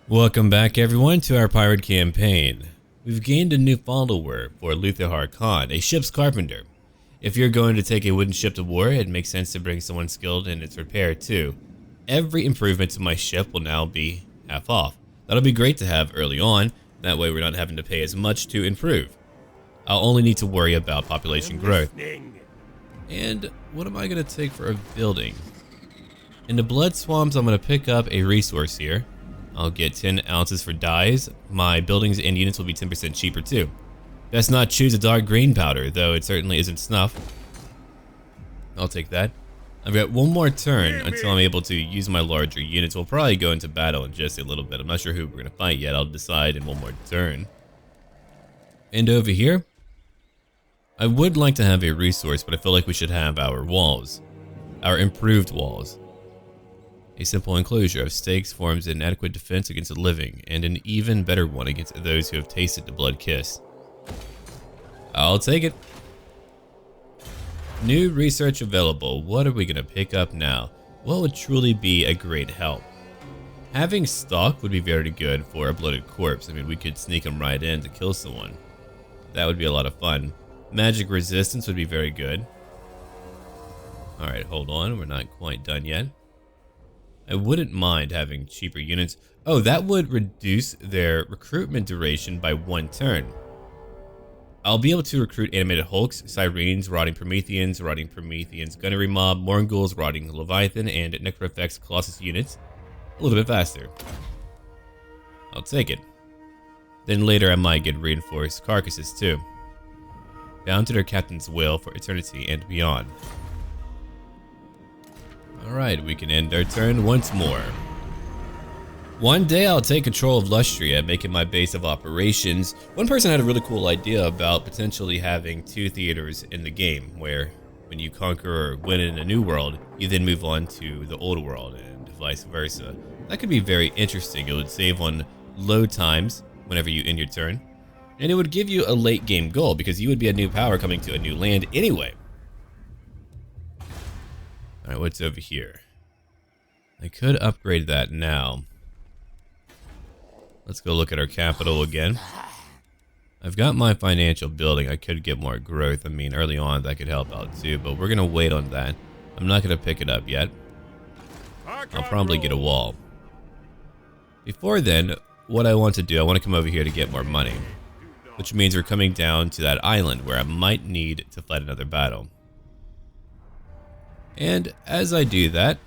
Welcome back everyone to our pirate campaign. We've gained a new follower for Luthor Harkon, a ship's carpenter. If you're going to take a wooden ship to war, it makes sense to bring someone skilled in its repair too. Every improvement to my ship will now be half off. That'll be great to have early on, that way we're not having to pay as much to improve. I'll only need to worry about population growth. And what am I going to take for a building? In the blood swamps, I'm going to pick up a resource here. I'll get 10 ounces for dyes. My buildings and units will be 10% cheaper too. Best not choose a dark green powder, though it certainly isn't snuff. I'll take that. I've got one more turn until I'm able to use my larger units. We'll probably go into battle in just a little bit. I'm not sure who we're going to fight yet. I'll decide in one more turn. And over here, I would like to have a resource, but I feel like we should have our walls. Our improved walls. A simple enclosure of stakes forms an adequate defense against the living, and an even better one against those who have tasted the blood kiss. I'll take it. New research available. What are we going to pick up now? What would truly be a great help? Having stock would be very good for a bloated corpse. I mean, we could sneak them right in to kill someone. That would be a lot of fun. Magic resistance would be very good. Alright, hold on. We're not quite done yet. I wouldn't mind having cheaper units. Oh, that would reduce their recruitment duration by 1 turn. I'll be able to recruit animated hulks, sirens, rotting Prometheans, gunnery mob, Morghuls, rotting Leviathan, and Necrofex Colossus units a little bit faster. I'll take it. Then later I might get reinforced carcasses too. Bound to their captain's will for eternity and beyond. Alright, we can end our turn once more. One day I'll take control of Lustria, making my base of operations. One person had a really cool idea about potentially having 2 theaters in the game, where when you conquer or win in a new world, you then move on to the old world, and vice versa. That could be very interesting. It would save on load times whenever you end your turn, and it would give you a late game goal, because you would be a new power coming to a new land anyway. Alright, what's over here? I could upgrade that now. Let's go look at our capital again. I've got my financial building. I could get more growth. I mean, early on that could help out too, but we're going to wait on that. I'm not going to pick it up yet. I'll probably get a wall. Before then, what I want to do, I want to come over here to get more money. Which means we're coming down to that island where I might need to fight another battle. And as I do that,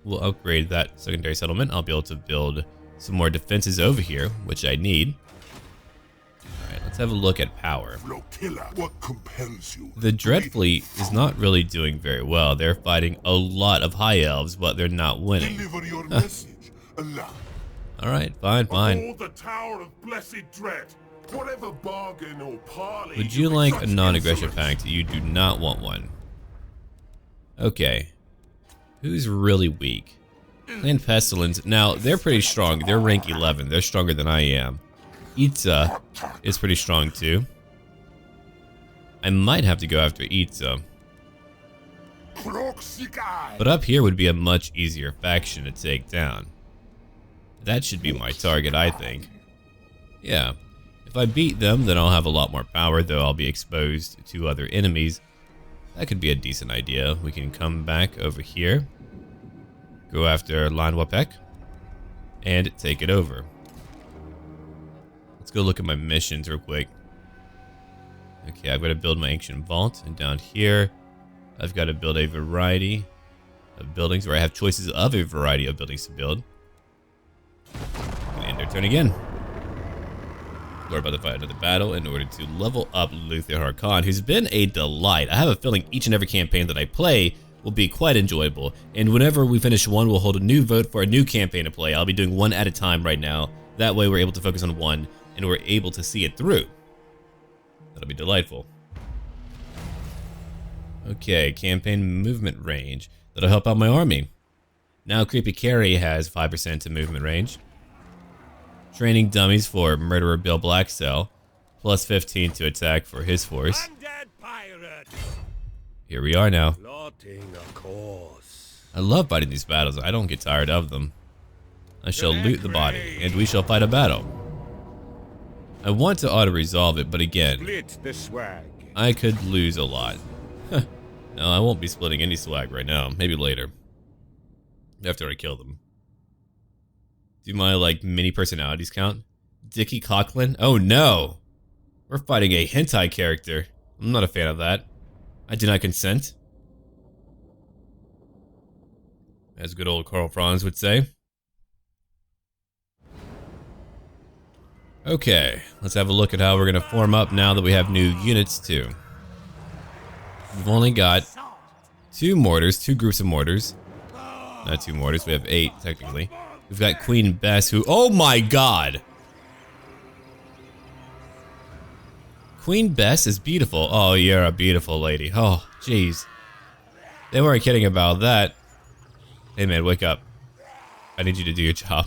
we'll upgrade that secondary settlement. I'll be able to build some more defenses over here, which I need. Alright, let's have a look at power. The Dread Fleet is not really doing very well. They're fighting a lot of high elves, but they're not winning. Alright, fine. Would you like a non-aggression pact? You do not want one. Okay. Who's really weak? Clan Pestilence. Now, they're pretty strong. They're rank 11. They're stronger than I am. Itza is pretty strong too. I might have to go after Itza. But up here would be a much easier faction to take down. That should be my target, I think. Yeah. If I beat them, then I'll have a lot more power, though I'll be exposed to other enemies. That could be a decent idea. We can come back over here, go after Xlanhuapec, and take it over. Let's go look at my missions real quick. Okay, I've got to build my ancient vault, and down here, I've got to build a variety of buildings, or I have choices of a variety of buildings to build. And end our turn again. We're about to fight another battle in order to level up Luthor Harkon, who's been a delight. I have a feeling each and every campaign that I play will be quite enjoyable. And whenever we finish one, we'll hold a new vote for a new campaign to play. I'll be doing one at a time right now. That way we're able to focus on one and we're able to see it through. That'll be delightful. Okay, campaign movement range. That'll help out my army. Now Creepy Carry has 5% to movement range. Training dummies for Murderer Bill Blackcell, plus 15 to attack for his force. Here we are now. I love fighting these battles. I don't get tired of them. I shall loot the body, and we shall fight a battle. I want to auto-resolve it, but again, Split the swag. I could lose a lot. No, I won't be splitting any swag right now. Maybe later. After I kill them. Do my, like, mini personalities count? Dickie Coughlin? Oh no! We're fighting a hentai character. I'm not a fan of that. I do not consent. As good old Carl Franz would say. Okay, let's have a look at how we're going to form up now that we have new units too. We've only got 2 mortars, 2 groups of mortars. Not 2 mortars, we have 8 technically. We've got Queen Bess who, oh my god! Queen Bess is beautiful. Oh, you're a beautiful lady. Oh, jeez. They weren't kidding about that. Hey man, wake up. I need you to do your job.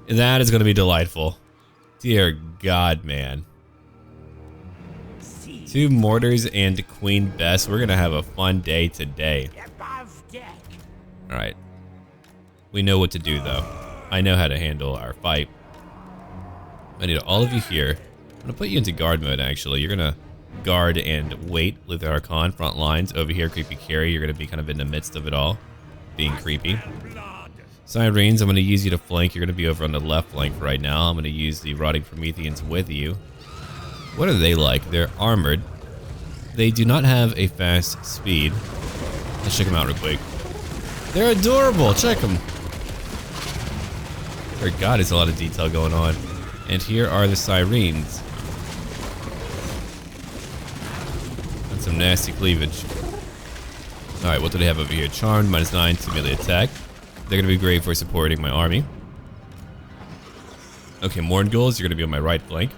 That is going to be delightful. Dear God, man. 2 mortars and Queen Bess. We're going to have a fun day today. Alright. We know what to do, though. I know how to handle our fight. I need all of you here. I'm going to put you into guard mode, actually. You're going to guard and wait. Luthor Harkon, front lines. Over here, Creepy Carrie. You're going to be kind of in the midst of it all. Being creepy. Sirens, I'm going to use you to flank. You're going to be over on the left flank right now. I'm going to use the Rotting Prometheans with you. What are they like? They're armored. They do not have a fast speed. Let's check them out real quick. They're adorable. Check them. Dear God, there's a lot of detail going on. And here are the Sirens. And some nasty cleavage. Alright, what do they have over here? Charmed, -9 to melee attack. They're going to be great for supporting my army. Okay, Morngulls, you're going to be on my right flank.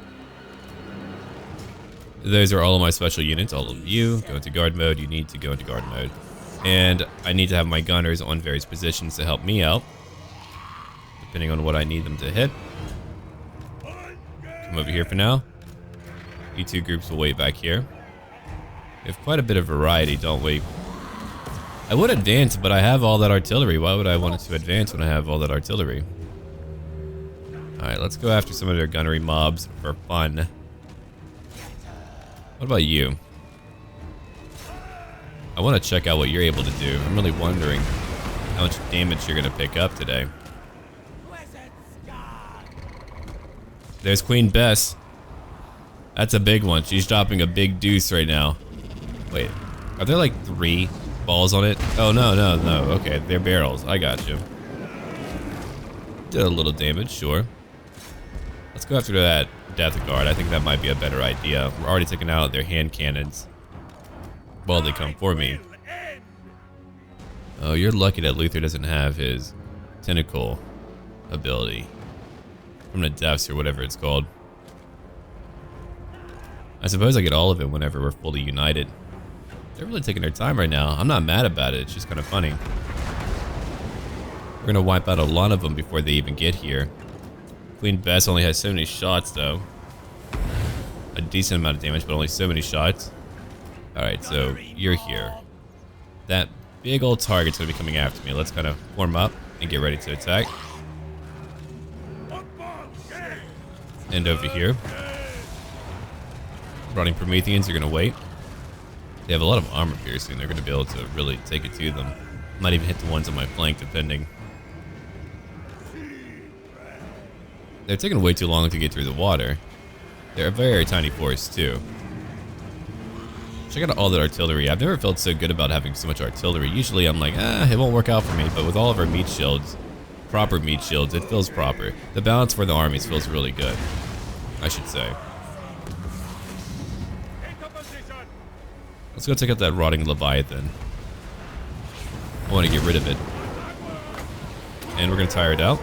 Those are all of my special units. All of you go into guard mode. You need to go into guard mode. And I need to have my gunners on various positions to help me out. Depending on what I need them to hit. Come over here for now. You 2 groups will wait back here. We have quite a bit of variety, don't we? I would advance, but I have all that artillery. Why would I want to advance when I have all that artillery? Alright, let's go after some of their gunnery mobs for fun. What about you? I want to check out what you're able to do. I'm really wondering how much damage you're going to pick up today. There's Queen Bess. That's a big one. She's dropping a big deuce right now. Wait, are there like 3 balls on it? Oh, no. Okay, they're barrels. I got you. Did a little damage, sure. Let's go after that Death Guard. I think that might be a better idea. We're already taking out their hand cannons. Well, they come for me. Oh, you're lucky that Luthor doesn't have his tentacle ability. From the depths or whatever it's called. I suppose I get all of it whenever we're fully united. They're really taking their time right now. I'm not mad about it. It's just kind of funny. We're going to wipe out a lot of them before they even get here. Queen Bess only has so many shots, though. A decent amount of damage, but only so many shots. Alright, so you're here. That big old target's going to be coming after me. Let's kind of form up and get ready to attack. And over here. Rotting Prometheans are going to wait. They have a lot of armor piercing. They're going to be able to really take it to them. Might even hit the ones on my flank, depending. They're taking way too long to get through the water. They're a very tiny force, too. Check out all that artillery. I've never felt so good about having so much artillery. Usually I'm like, it won't work out for me. But with all of our meat shields, proper meat shields, it feels proper. The balance for the armies feels really good, I should say. Let's go take out that rotting Leviathan. I want to get rid of it. And we're going to tire it out.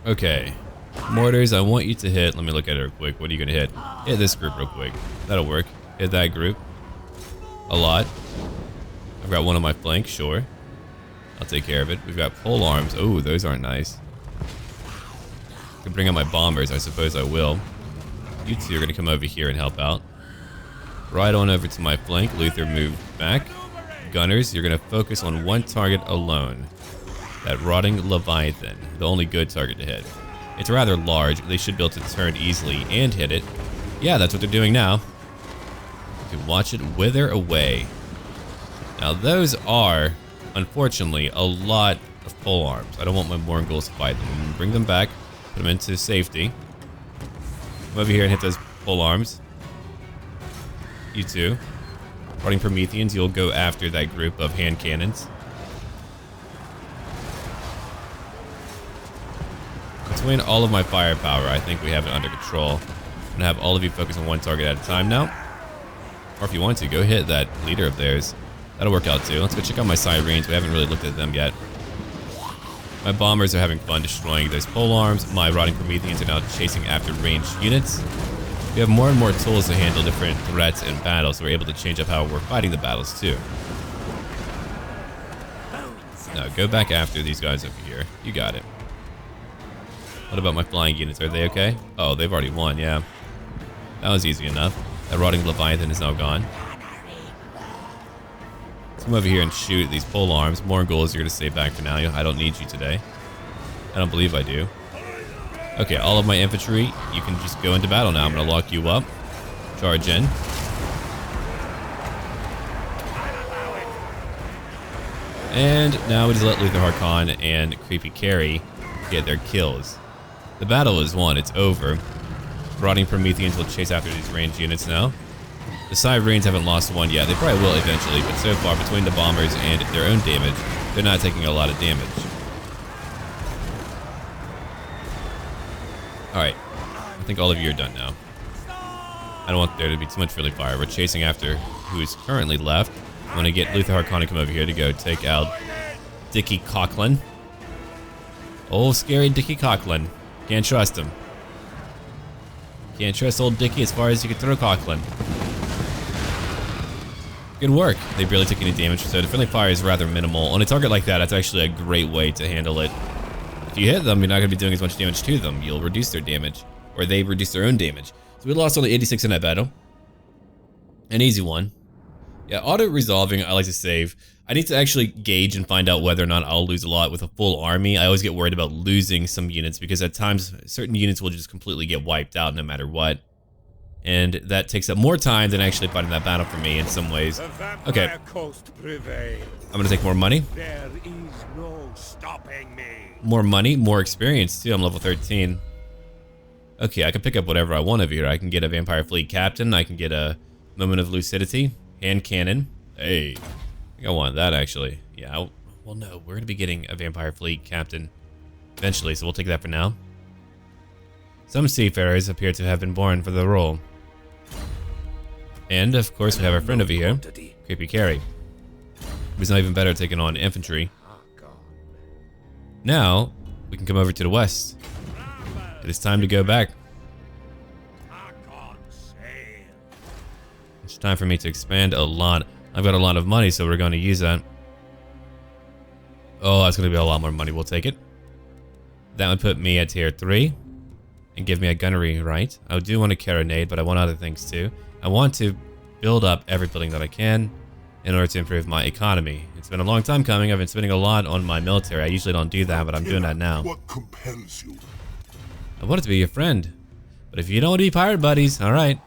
Okay. Mortars, I want you to hit. Let me look at it real quick. What are you going to hit? Hit this group real quick. That'll work. Hit that group. A lot. I've got one on my flank, sure. I'll take care of it. We've got pole arms. Oh, those aren't nice. I can bring out my bombers. I suppose I will. You 2 are going to come over here and help out. Right on over to my flank. Luthor moved back. gunners, you're going to focus on one target alone. That rotting Leviathan, the only good target to hit. It's rather large, but they should be able to turn easily and hit it. Yeah, that's what they're doing now. You can watch it wither away. Now those are, unfortunately, a lot of pole arms. I don't want my Morghuls to fight them. I'm gonna bring them back, put them into safety. Come over here and hit those pole arms. You two. Rotting Prometheans, you'll go after that group of hand cannons. Between all of my firepower, I think we have it under control. I'm gonna have all of you focus on one target at a time now. Or if you want to, go hit that leader of theirs. That'll work out too. Let's go check out my Sirens. We haven't really looked at them yet. My bombers are having fun destroying those pole arms. My rotting Prometheans are now chasing after ranged units. We have more and more tools to handle different threats in battle, so we're able to change up how we're fighting the battles too. Now go back after these guys over here. You got it. What about my flying units? Are they okay? Oh, they've already won, yeah. That was easy enough. That rotting Leviathan is now gone. Let's come over here and shoot these pole arms. Morghuls, you're going to stay back for now. I don't need you today. I don't believe I do. Okay, all of my infantry, you can just go into battle now. I'm going to lock you up. Charge in. And now we just let Luthor Harkon and Creepy Carry get their kills. The battle is won. It's over. Rotting Prometheans will chase after these ranged units now. The Sirens haven't lost one yet. They probably will eventually, but so far between the bombers and their own damage, they're not taking a lot of damage. Alright. I think all of you are done now. I don't want there to be too much friendly fire. We're chasing after who is currently left. I'm going to get Luthor Harkon to come over here to go take out Dickie Coughlin. Oh, scary Dickie Coughlin. Can't trust him. Can't trust old Dickie as far as you can throw Coughlin. Good work. They barely took any damage, so the friendly fire is rather minimal. On a target like that, that's actually a great way to handle it. If you hit them, you're not going to be doing as much damage to them. You'll reduce their damage, or they reduce their own damage. So we lost only 86 in that battle. An easy one. Yeah, auto-resolving, I like to save. I need to actually gauge and find out whether or not I'll lose a lot with a full army. I always get worried about losing some units because at times certain units will just completely get wiped out no matter what. And that takes up more time than actually fighting that battle for me in some ways. Okay. I'm gonna take more money. There is no stopping me. More money, more experience too. I'm level 13. Okay, I can pick up whatever I want over here. I can get a Vampire Fleet Captain. I can get a Moment of Lucidity. Hand Cannon. Hey. I think I want that actually. Yeah, well no, we're gonna be getting a Vampire Fleet Captain eventually, so we'll take that for now. Some seafarers appear to have been born for the role. And of course we have our friend over here, Creepy Carry. He's not even better at taking on infantry. Now, we can come over to the west. It is time to go back. It's time for me to expand a lot. I've got a lot of money, so we're going to use that. Oh, that's going to be a lot more money. We'll take it. That would put me at tier 3 and give me a gunnery right. I do want a carronade, but I want other things too. I want to build up every building that I can in order to improve my economy. It's been a long time coming. I've been spending a lot on my military. I usually don't do that, but I'm doing that now. What compels you? I wanted to be your friend, but if you don't want to be pirate buddies, all right.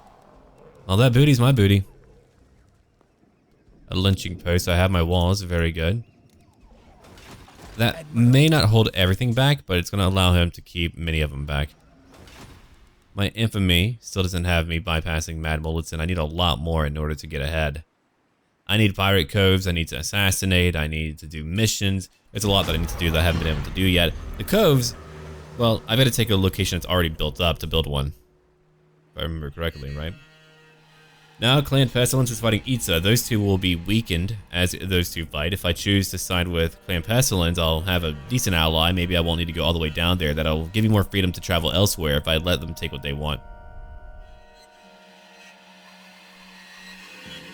All that booty's my booty. A lynching post. I have my walls. Very good. That may not hold everything back, but it's going to allow him to keep many of them back. My infamy still doesn't have me bypassing Mad Mullets, and I need a lot more in order to get ahead. I need pirate coves. I need to assassinate. I need to do missions. There's a lot that I need to do that I haven't been able to do yet. The coves, well, I've got to take a location that's already built up to build one. If I remember correctly, right? Now, Clan Pestilence is fighting Itza. Those two will be weakened as those two fight. If I choose to side with Clan Pestilence, I'll have a decent ally. Maybe I won't need to go all the way down there. That'll give me more freedom to travel elsewhere if I let them take what they want.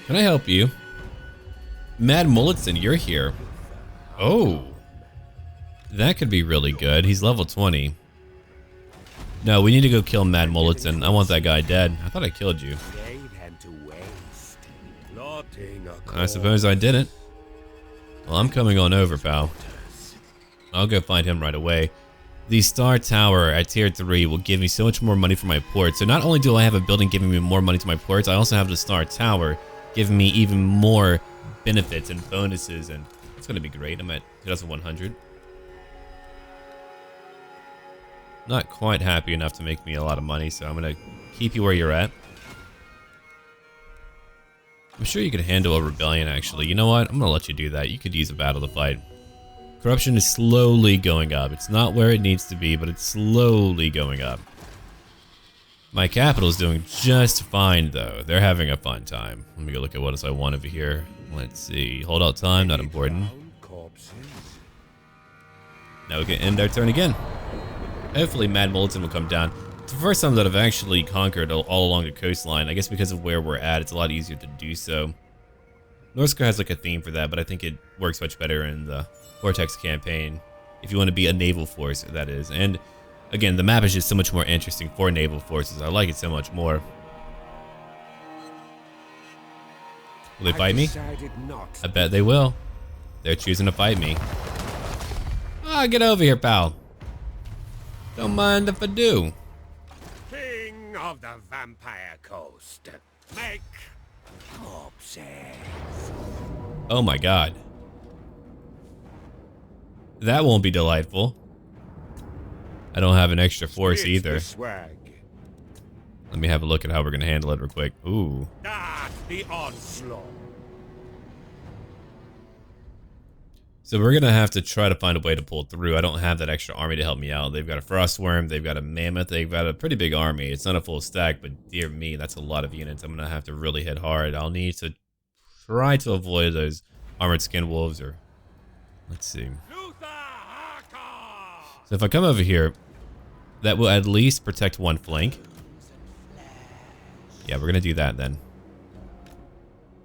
Can I help you? Mad Mulletson, you're here. Oh. That could be really good. He's level 20. No, we need to go kill Mad Mulletson. I want that guy dead. I thought I killed you. I suppose I didn't. Well, I'm coming on over, pal. I'll go find him right away. The Star Tower at Tier 3 will give me so much more money for my ports. So not only do I have a building giving me more money to my ports, I also have the Star Tower giving me even more benefits and bonuses, and it's going to be great. I'm at 2,100. Not quite happy enough to make me a lot of money, so I'm going to keep you where you're at. I'm sure you could handle a rebellion, actually. You know what? I'm going to let you do that. You could use a battle to fight. Corruption is slowly going up. It's not where it needs to be, but it's slowly going up. My capital is doing just fine, though. They're having a fun time. Let me go look at what else I want over here. Let's see. Hold out time, not important. Now we can end our turn again. Hopefully Mad Militant will come down. It's the first time that I've actually conquered all along the coastline. I guess because of where we're at, it's a lot easier to do so. Norska has like a theme for that, but I think it works much better in the Vortex campaign. If you want to be a naval force, that is. And again, the map is just so much more interesting for naval forces. I like it so much more. Will they fight me? I bet they will. They're choosing to fight me. Ah, get over here, pal. Don't mind if I do. King of the Vampire Coast, make corpses. Oh my god. That won't be delightful. I don't have an extra force either. Let me have a look at how we're gonna handle it real quick. Ooh. Ah, the onslaught. So we're gonna have to try to find a way to pull through. I don't have that extra army to help me out. They've got a Frostworm, they've got a Mammoth, they've got a pretty big army. It's not a full stack, but dear me, that's a lot of units. I'm gonna have to really hit hard. I'll need to try to avoid those armored skin wolves, or let's see. Luthor Harkon. So if I come over here, that will at least protect one flank. Yeah, we're gonna do that then.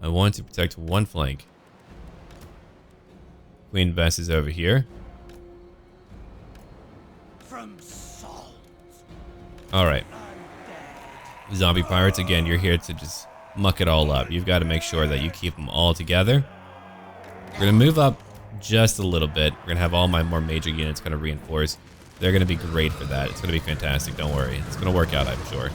I want to protect one flank. Queen Bess is over here. From salt. Alright. Zombie pirates, again, you're here to just muck it all up. You've got to make sure that you keep them all together. We're going to move up just a little bit. We're going to have all my more major units kind of reinforced. They're going to be great for that. It's going to be fantastic, don't worry. It's going to work out, I'm sure.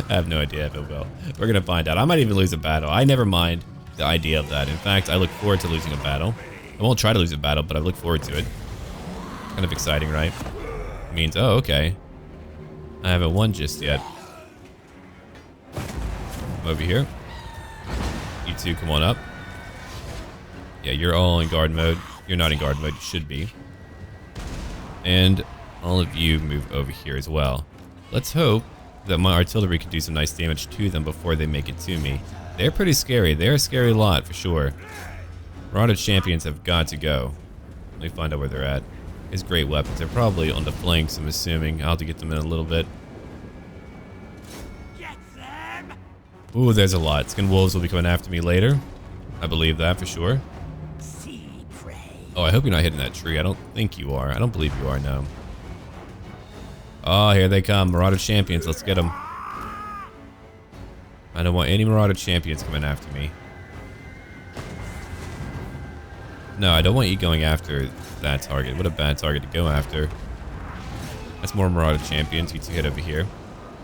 I have no idea if it will. We're going to find out. I might even lose a battle. I never mind the idea of that. In fact, I look forward to losing a battle. I won't try to lose a battle, but I look forward to it. Kind of exciting, right? It means, oh, okay. I haven't won just yet. Come over here. You two, come on up. Yeah, you're all in guard mode. You're not in guard mode, you should be. And all of you move over here as well. Let's hope that my artillery can do some nice damage to them before they make it to me. They're pretty scary. They're a scary lot for sure. Marauder champions have got to go. Let me find out where they're at. His great weapons. They're probably on the flanks, I'm assuming. I'll have to get them in a little bit. Get them. Ooh, there's a lot. Skin wolves will be coming after me later. I believe that for sure. See prey. Oh, I hope you're not hitting that tree. I don't think you are. I don't believe you are, no. Oh, here they come. Marauder champions. Let's get them. I don't want any Marauder champions coming after me. No, I don't want you going after that target. What a bad target to go after. That's more Marauder champions. You two head over here.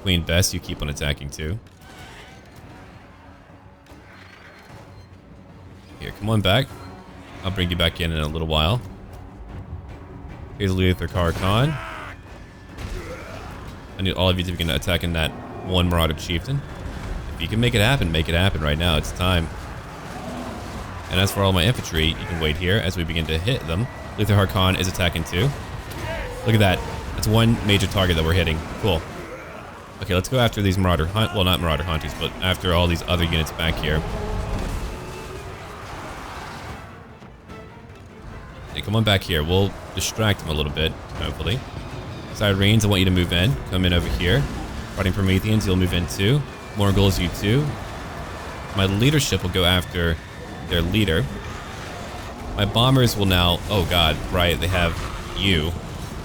Queen Bess, you keep on attacking too. Here, come on back. I'll bring you back in a little while. Here's Luthor Harkon. I need all of you to begin attacking that one Marauder chieftain. If you can make it happen right now. It's time. And as for all my infantry, you can wait here as we begin to hit them. Luthor Harkon is attacking too. Look at that. That's one major target that we're hitting. Cool. Okay, let's go after these Marauder Hunt. Well, not Marauder Hunters, but after all these other units back here. Hey, come on back here. We'll distract them a little bit, hopefully. Sirens, I want you to move in. Come in over here. Fighting Prometheans, you'll move in too. Morgul's, you too. My leadership will go after their leader. My bombers will now... Oh god, right, they have you.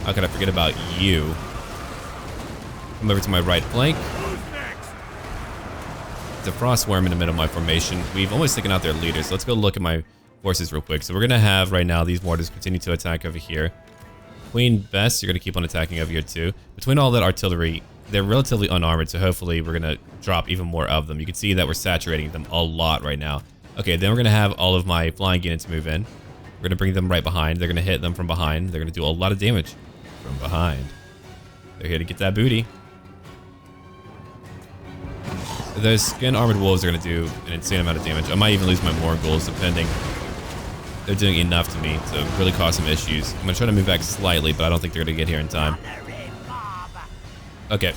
How could I forget about you? Come over to my right flank. It's a Frostworm in the middle of my formation. We've almost taken out their leaders. So let's go look at my forces real quick. So we're going to have right now these mortars continue to attack over here. Queen Bess, you're going to keep on attacking over here too. Between all that artillery, they're relatively unarmored, so hopefully we're going to drop even more of them. You can see that we're saturating them a lot right now. Okay, then we're going to have all of my flying units move in. We're going to bring them right behind. They're going to hit them from behind. They're going to do a lot of damage from behind. They're here to get that booty. Those skin armored wolves are going to do an insane amount of damage. I might even lose my Morghuls depending. They're doing enough to me to really cause some issues. I'm going to try to move back slightly, but I don't think they're going to get here in time. Okay.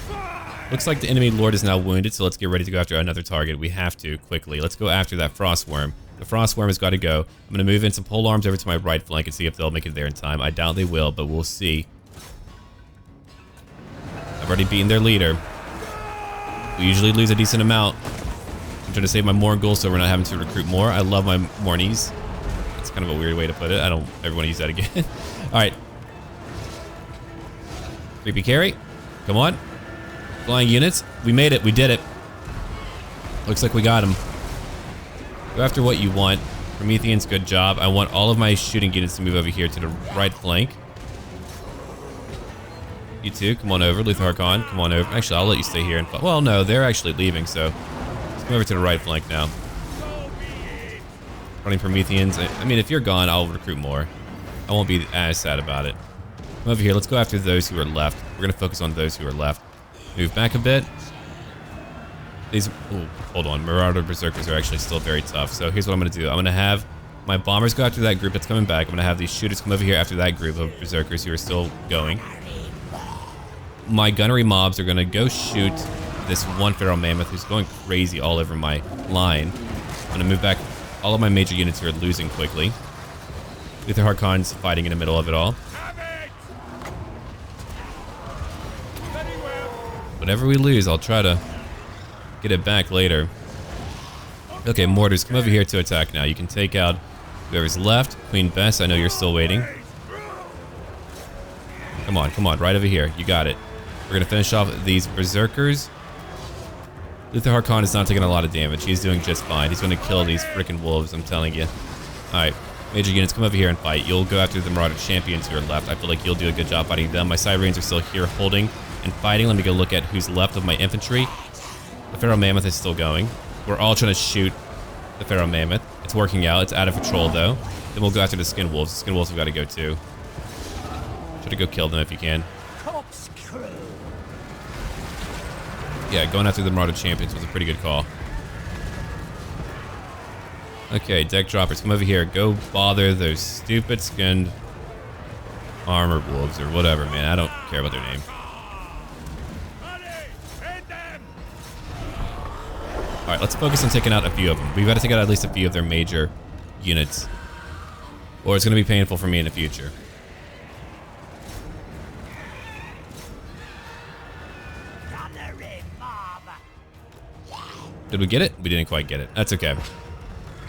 Looks like the enemy lord is now wounded, so let's get ready to go after another target. We have to, quickly. Let's go after that frost worm. The frost worm has got to go. I'm going to move in some pole arms over to my right flank and see if they'll make it there in time. I doubt they will, but we'll see. I've already beaten their leader. We usually lose a decent amount. I'm trying to save my Morghuls so we're not having to recruit more. I love my Mornies. That's kind of a weird way to put it. I don't ever want to use that again. Alright. Creepy carry. Come on. Flying units. We made it. We did it. Looks like we got him. Go after what you want. Prometheans, good job. I want all of my shooting units to move over here to the right flank. You two, come on over. Luthor Harkon, come on over. Actually, I'll let you stay here. And well, no, they're actually leaving, so let's come over to the right flank now. Running Prometheans. I mean, if you're gone, I'll recruit more. I won't be as sad about it. Come over here. Let's go after those who are left. We're going to focus on those who are left. Move back a bit. These... Ooh, hold on. Marauder Berserkers are actually still very tough. So here's what I'm going to do. I'm going to have my bombers go after that group that's coming back. I'm going to have these shooters come over here after that group of Berserkers who are still going. My gunnery mobs are going to go shoot this one Feral Mammoth who's going crazy all over my line. I'm going to move back all of my major units who are losing quickly. Luthor Harkon's fighting in the middle of it all. Whatever we lose, I'll try to get it back later. Okay, mortars, come over here to attack now. You can take out whoever's left. Queen Bess, I know you're still waiting. Come on, right over here. You got it. We're going to finish off these Berserkers. Luthor Harkon is not taking a lot of damage. He's doing just fine. He's going to kill these freaking wolves, I'm telling you. Alright, major units, come over here and fight. You'll go after the Marauder Champions who are left. I feel like you'll do a good job fighting them. My Sirens are still here holding and fighting. Let me go look at who's left of my infantry. The Feral Mammoth is still going. We're all trying to shoot the Feral Mammoth. It's working out. It's out of patrol, though. Then we'll go after the Skin Wolves. The Skin Wolves have got to go, too. Try to go kill them if you can. Yeah, going after the Marauder Champions was a pretty good call. Okay, deck droppers, come over here. Go bother those stupid skinned armor wolves or whatever, man. I don't care about their name. Alright, let's focus on taking out a few of them. We've got to take out at least a few of their major units, or it's going to be painful for me in the future. Did we get it? We didn't quite get it. That's okay.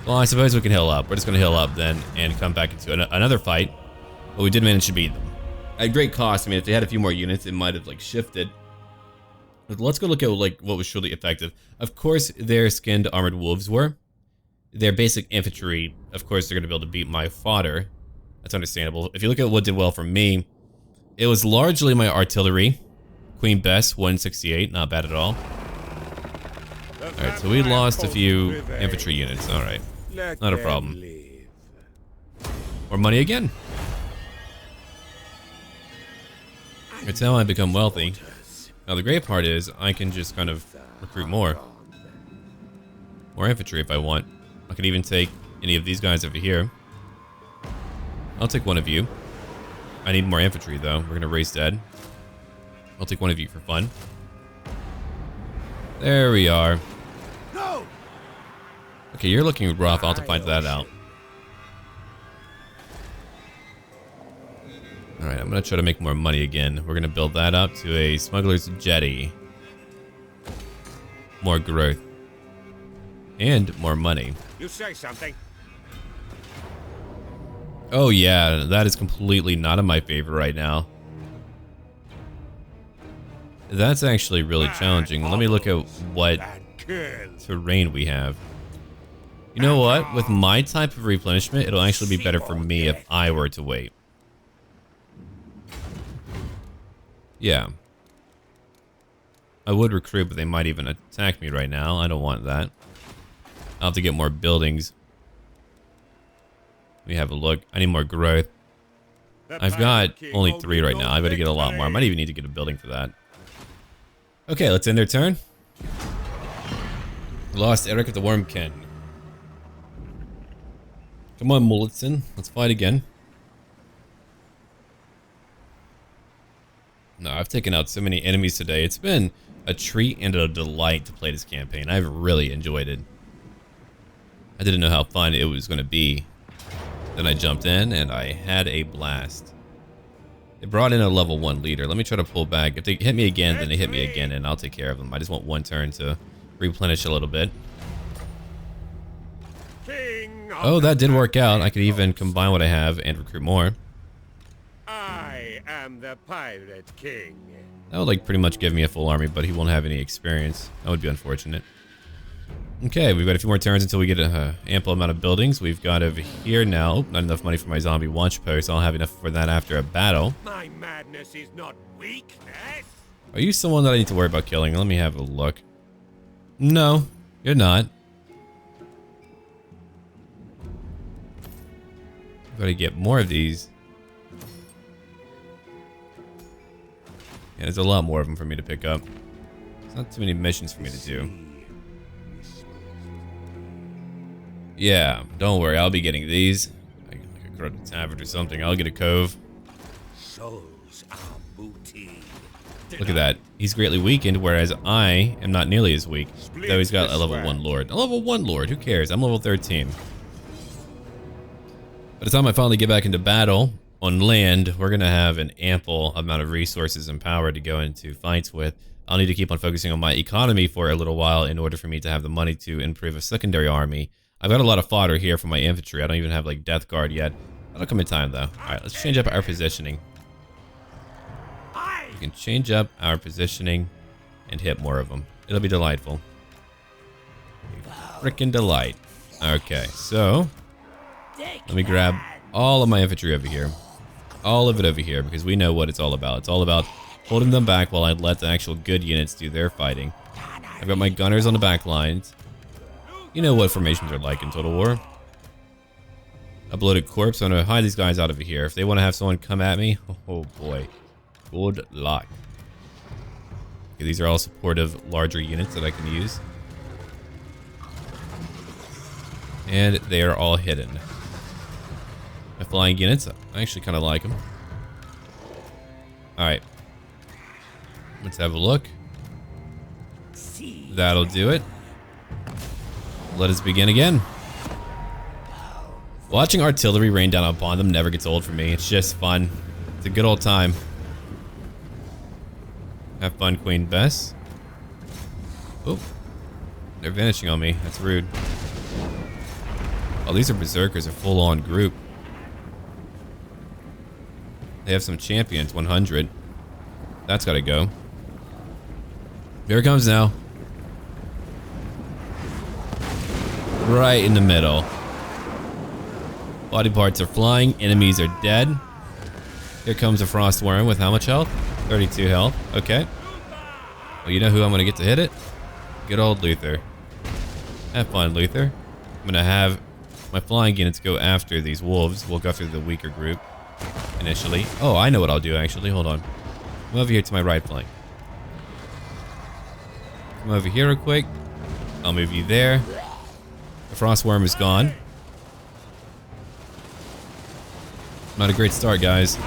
Well, I suppose we can heal up. We're just going to heal up then and come back into another fight. But we did manage to beat them. At great cost. I mean, if they had a few more units, it might have, like, shifted. But let's go look at, like, what was truly effective. Of course, their skinned armored wolves were. Their basic infantry, of course, they're going to be able to beat my fodder. That's understandable. If you look at what did well for me, it was largely my artillery. Queen Bess, 168. Not bad at all. Alright, so we lost a few infantry units. Alright. Not a problem. More money again. It's how I become wealthy. Now the great part is I can just kind of recruit more infantry if I want. I can even take any of these guys over here. I'll take one of you. I need more infantry though. We're gonna raise dead. I'll take one of you for fun. There we are. Okay, you're looking rough. I'll have to find that out. Alright, I'm going to try to make more money again. We're going to build that up to a smuggler's jetty. More growth. And more money. You say something. Oh yeah, that is completely not in my favor right now. That's actually really challenging. Let me look at what terrain we have. You know what? With my type of replenishment, it'll actually be better for me if I were to wait. Yeah. I would recruit, but they might even attack me right now. I don't want that. I'll have to get more buildings. Let me have a look. I need more growth. I've got only 3 right now. I've got to get a lot more. I might even need to get a building for that. Okay, let's end their turn. Lost Eric at the Wormkin. Come on, Mulletson. Let's fight again. No, I've taken out so many enemies today. It's been a treat and a delight to play this campaign. I've really enjoyed it. I didn't know how fun it was going to be. Then I jumped in and I had a blast. They brought in a level 1 leader. Let me try to pull back. If they hit me again, then they hit me again and I'll take care of them. I just want 1 turn to replenish a little bit. Oh, that did work out. I could even combine what I have and recruit more. I am the Pirate King. That would like pretty much give me a full army, but he won't have any experience. That would be unfortunate. Okay, we've got a few more turns until we get an ample amount of buildings. We've got over here now, not enough money for my zombie watch post. I'll have enough for that after a battle. My madness is not weakness. Are you someone that I need to worry about killing? Let me have a look. No, you're not. Gotta get more of these. Yeah, there's a lot more of them for me to pick up. There's not too many missions for me to do. Yeah, don't worry, I'll be getting these. Like a corrupted tavern or something. I'll get a cove. Souls are booty. Look at that. He's greatly weakened, whereas I am not nearly as weak. Though he's got a level 1 lord. A level 1 lord, who cares? I'm level 13. By the time I finally get back into battle on land, we're going to have an ample amount of resources and power to go into fights with. I'll need to keep on focusing on my economy for a little while in order for me to have the money to improve a secondary army. I've got a lot of fodder here for my infantry. I don't even have like Death Guard yet. That'll come in time though. Alright, let's change up our positioning. We can change up our positioning and hit more of them. It'll be delightful. Frickin' delight. Okay, so let me grab all of my infantry over here. All of it over here, because we know what it's all about. It's all about holding them back while I let the actual good units do their fighting. I've got my gunners on the back lines. You know what formations are like in Total War. Uploaded corpse. I'm going to hide these guys out over here. If they want to have someone come at me, oh boy. Good luck. Okay, these are all supportive larger units that I can use. And they are all hidden. My flying units, I actually kind of like them. Alright. Let's have a look. That'll do it. Let us begin again. Watching artillery rain down upon them never gets old for me. It's just fun. It's a good old time. Have fun, Queen Bess. Oh. They're vanishing on me. That's rude. Oh, these are berserkers, a full-on group. They have some champions, 100. That's gotta go. Here it comes now. Right in the middle. Body parts are flying, enemies are dead. Here comes a frost worm with how much health? 32 health, okay. Well, you know who I'm gonna get to hit it? Good old Luthor. Have fun, Luthor. I'm gonna have my flying units go after these wolves. We'll go after the weaker group initially. Oh, I know what I'll do actually. Hold on. Come over here to my right flank. Come over here real quick. I'll move you there. The frost worm is gone. Not a great start, guys.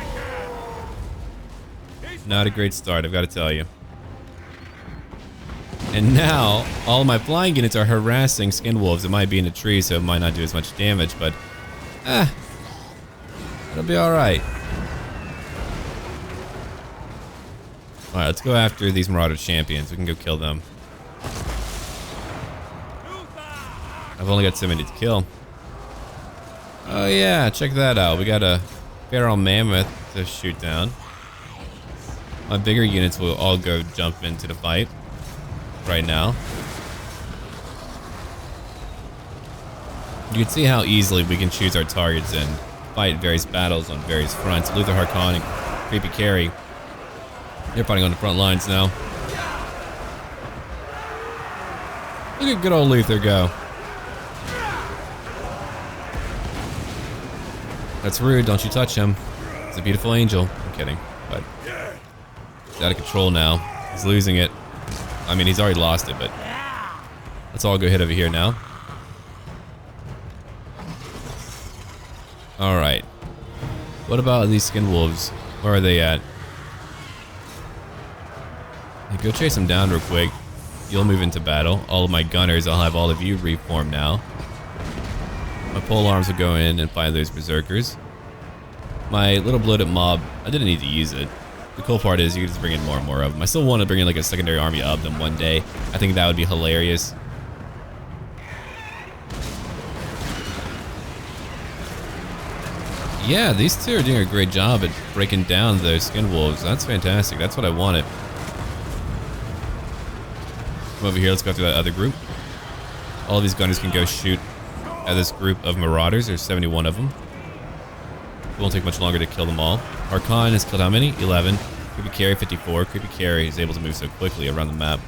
Not a great start, I've got to tell you. And now, all of my flying units are harassing skin wolves. It might be in a tree, so it might not do as much damage, but it'll be alright. Alright, let's go after these Marauder champions. We can go kill them. I've only got so many to kill. Oh yeah, check that out. We got a feral mammoth to shoot down. My bigger units will all go jump into the fight right now. You can see how easily we can choose our targets and fight various battles on various fronts. Luthor Harkon and Creepy Carry, they're fighting on the front lines now. Look at good old Luthor go. That's rude, don't you touch him. He's a beautiful angel. I'm kidding, but he's out of control now. He's losing it. I mean, he's already lost it, but let's all go hit over here now. Alright. What about these skin wolves? Where are they at? Hey, go chase them down real quick. You'll move into battle. All of my gunners, I'll have all of you reform now. My pole arms will go in and fight those berserkers. My little bloated mob, I didn't need to use it. The cool part is you can just bring in more and more of them. I still want to bring in like a secondary army of them one day. I think that would be hilarious. Yeah, these two are doing a great job at breaking down those skin wolves. That's fantastic. That's what I wanted. Come over here, let's go through that other group. All of these gunners can go shoot at this group of marauders. There's 71 of them. It won't take much longer to kill them all. Harkon has killed how many? 11. Creepy Carry, 54. Creepy Carry is able to move so quickly around the map.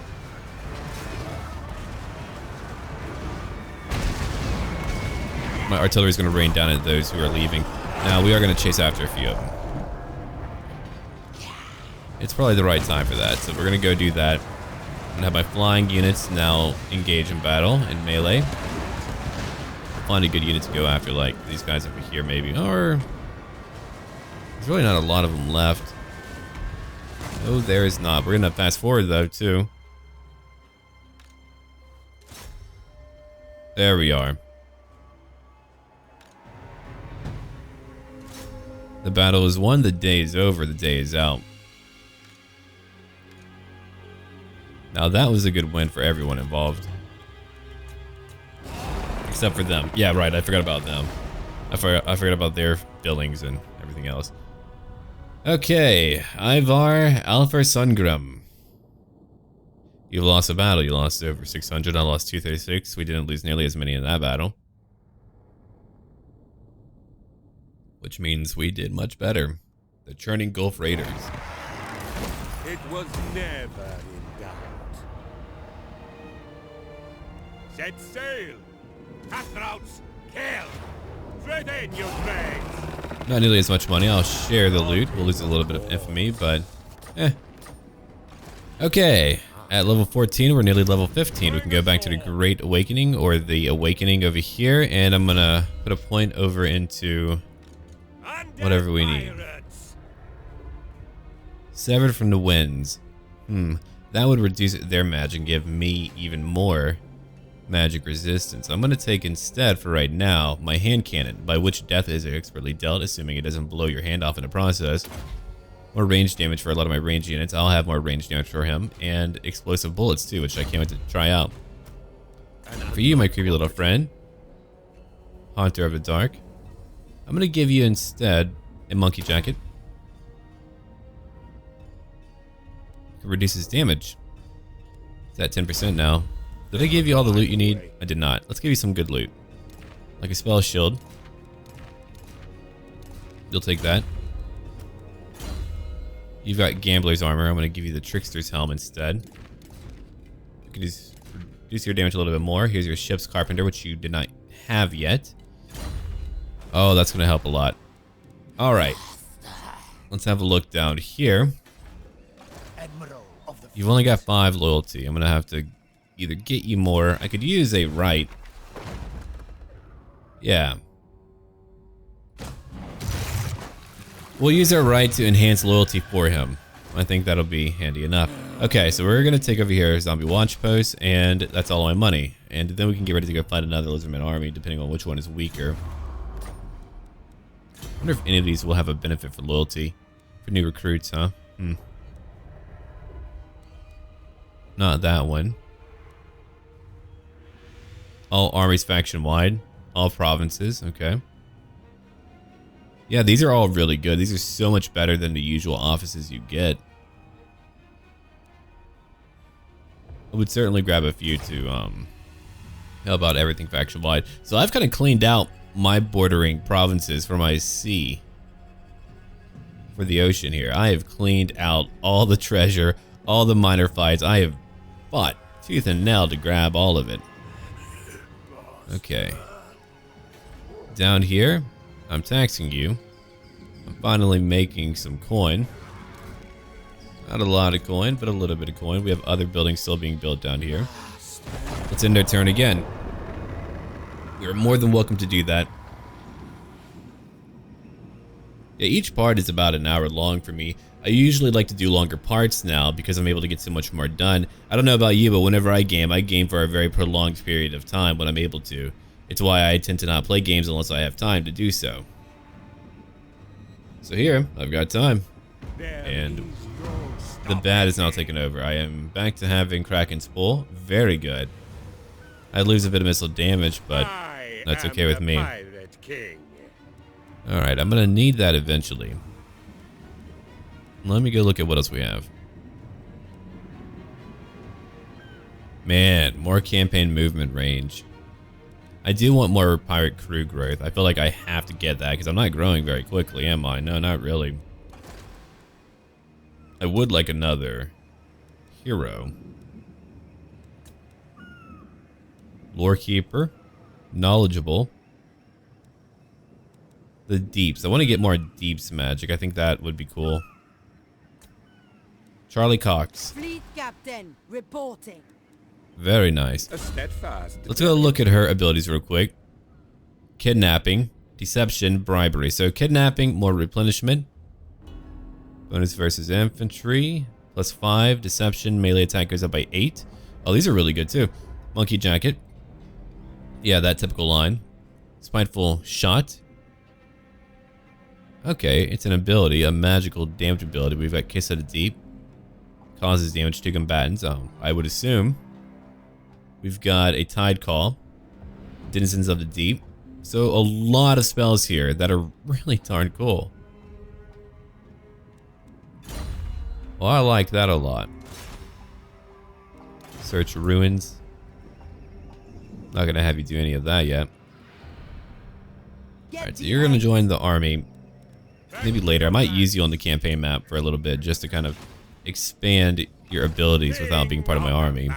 My artillery is going to rain down at those who are leaving. Now, we are going to chase after a few of them. It's probably the right time for that, so we're going to go do that. I'm going to have my flying units now engage in battle in melee. Find a good unit to go after, like these guys over here maybe, or there's really not a lot of them left. Oh, there is not. We're gonna fast forward though too. There we are. The battle is won, the day is over, the day is out. Now that was a good win for everyone involved. Except for them. Yeah, right, I forgot about them. I forgot about their buildings and everything else. Okay, Ivar Alpha Sungrim. You lost a battle. You lost over 600. I lost 236. We didn't lose nearly as many in that battle. Which means we did much better. The Churning Gulf Raiders. It was never in doubt. Set sail! Cutthroats, kill! Straight in, you dregs! Not nearly as much money. I'll share the loot. We'll lose a little bit of infamy, but okay. At level 14, we're nearly level 15. We can go back to the Great Awakening or the Awakening over here, and I'm gonna put a point over into whatever we need. Severed from the Winds. That would reduce their magic and give me even more magic resistance. I'm going to take instead, for right now, my hand cannon, by which death is expertly dealt, assuming it doesn't blow your hand off in the process. More range damage for a lot of my range units. I'll have more range damage for him, and explosive bullets too, which I can't wait to try out. For you, my creepy little friend, Haunter of the Dark, I'm going to give you instead a monkey jacket. It reduces damage. It's at 10% now. Did I give you all the loot you need? I did not. Let's give you some good loot. Like a spell shield. You'll take that. You've got Gambler's armor. I'm going to give you the Trickster's helm instead. You can just reduce your damage a little bit more. Here's your Ship's Carpenter, which you did not have yet. Oh, that's going to help a lot. Alright. Let's have a look down here. You've only got 5 loyalty. I'm going to have to either get you more. I could use a right. Yeah. We'll use our right to enhance loyalty for him. I think that'll be handy enough. Okay, so we're going to take over here Zombie Watch Post, and that's all my money. And then we can get ready to go find another Lizardman army, depending on which one is weaker. I wonder if any of these will have a benefit for loyalty. For new recruits, huh? Not that one. All armies faction-wide. All provinces, okay. Yeah, these are all really good. These are so much better than the usual offices you get. I would certainly grab a few to How about everything faction wide? So I've kind of cleaned out my bordering provinces for my sea. For the ocean here. I have cleaned out all the treasure, all the minor fights. I have fought tooth and nail to grab all of it. Okay. Down here, I'm taxing you. I'm finally making some coin. Not a lot of coin, but a little bit of coin. We have other buildings still being built down here. Let's end our turn again. You're more than welcome to do that. Yeah, each part is about an hour long for me. I usually like to do longer parts now because I'm able to get so much more done. I don't know about you, but whenever I game for a very prolonged period of time when I'm able to. It's why I tend to not play games unless I have time to do so. So here, I've got time. And the bad is now taken over. I am back to having Kraken's pull. Very good. I lose a bit of missile damage, but that's okay with me. Alright, I'm gonna need that eventually. Let me go look at what else we have. Man, more campaign movement range. I do want more pirate crew growth. I feel like I have to get that because I'm not growing very quickly, am I? No, not really. I would like another hero. Lore keeper. Knowledgeable. The deeps. I want to get more deeps magic. I think that would be cool. Charlie Cox. Fleet captain reporting. Very nice. Let's go look at her abilities real quick. Kidnapping, deception, bribery. So kidnapping, more replenishment. Bonus versus infantry. +5. Deception, melee attack goes up by 8. Oh, these are really good too. Monkey jacket. Yeah, that typical line. Spiteful shot. Okay, it's an ability, a magical damage ability. We've got Kiss of the Deep. Causes damage to combatants. Oh, I would assume. We've got a Tide Call. Denizens of the Deep. So a lot of spells here that are really darn cool. Well, I like that a lot. Search ruins. Not gonna have you do any of that yet. Alright, so you're gonna join the army. Maybe later. I might use you on the campaign map for a little bit just to kind of expand your abilities without being part of my army.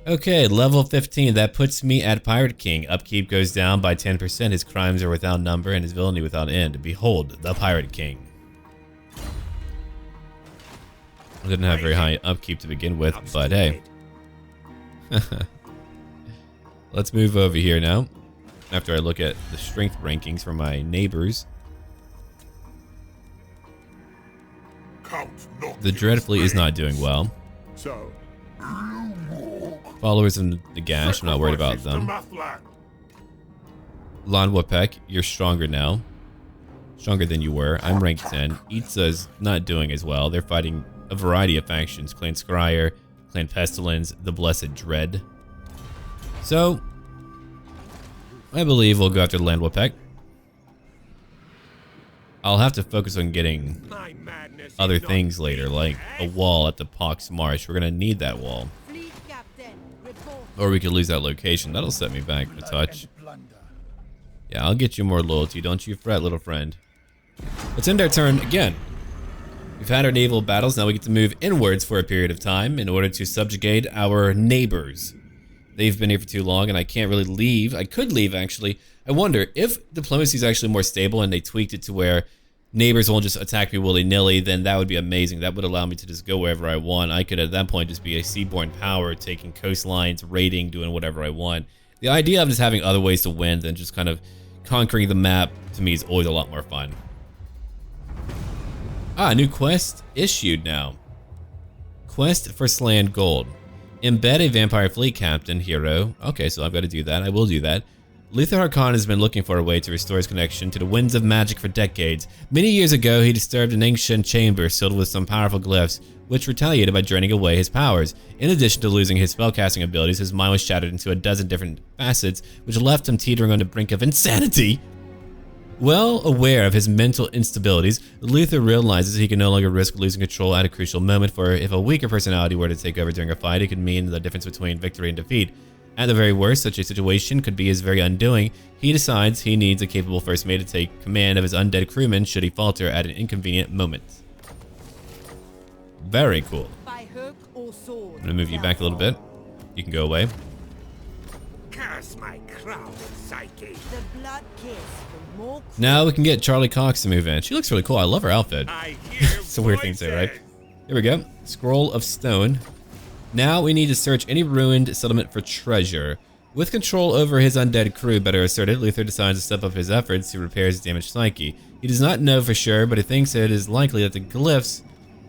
Okay, level 15. That puts me at Pirate King. Upkeep goes down by 10%. His crimes are without number and his villainy without end. Behold, the Pirate King. I didn't have very high upkeep to begin with, but hey. Let's move over here now. After I look at the strength rankings for my neighbors. The Dreadfully is not doing well. Followers of the Gash, I'm not worried about them. Xlanhuapec, you're stronger now. Stronger than you were. I'm rank 10. Itza's not doing as well. They're fighting a variety of factions. Clan Scryer, Clan Pestilence, the Blessed Dread. So, I believe we'll go after Xlanhuapec. I'll have to focus on getting other things later, like a wall at the Pox Marsh. We're gonna need that wall. Or we could lose that location. That'll set me back a touch. Yeah, I'll get you more loyalty. Don't you fret, little friend. Let's end our turn again. We've had our naval battles. Now we get to move inwards for a period of time in order to subjugate our neighbors. They've been here for too long and I can't really leave. I could leave, actually. I wonder if diplomacy is actually more stable and they tweaked it to where neighbors won't just attack me willy-nilly, then that would be amazing. That would allow me to just go wherever I want. I could at that point just be a seaborne power, taking coastlines, raiding, doing whatever I want. The idea of just having other ways to win than just kind of conquering the map, to me, is always a lot more fun. Ah, new quest issued now. Quest for Slann Gold. Embed a vampire fleet captain hero. Okay, so I've got to do that. I will do that. Luthor Harkon has been looking for a way to restore his connection to the winds of magic for decades. Many years ago, he disturbed an ancient chamber filled with some powerful glyphs, which retaliated by draining away his powers. In addition to losing his spellcasting abilities, his mind was shattered into a dozen different facets, which left him teetering on the brink of insanity. Well aware of his mental instabilities, Luthor realizes he can no longer risk losing control at a crucial moment, for if a weaker personality were to take over during a fight, it could mean the difference between victory and defeat. At the very worst, such a situation could be his very undoing. He decides he needs a capable first mate to take command of his undead crewmen should he falter at an inconvenient moment. Very cool. By hook or sword. I'm gonna move you back a little bit. You can go away. Curse my crown and psyche. The blood kiss for more. Now we can get Charlie Cox to move in. She looks really cool. I love her outfit. I hear It's a weird thing to say, right? voices. Here we go. Scroll of Stone. Now we need to search any ruined settlement for treasure. With control over his undead crew better asserted, Luthor decides to step up his efforts to repair his damaged psyche. He does not know for sure, but he thinks it is likely that the glyphs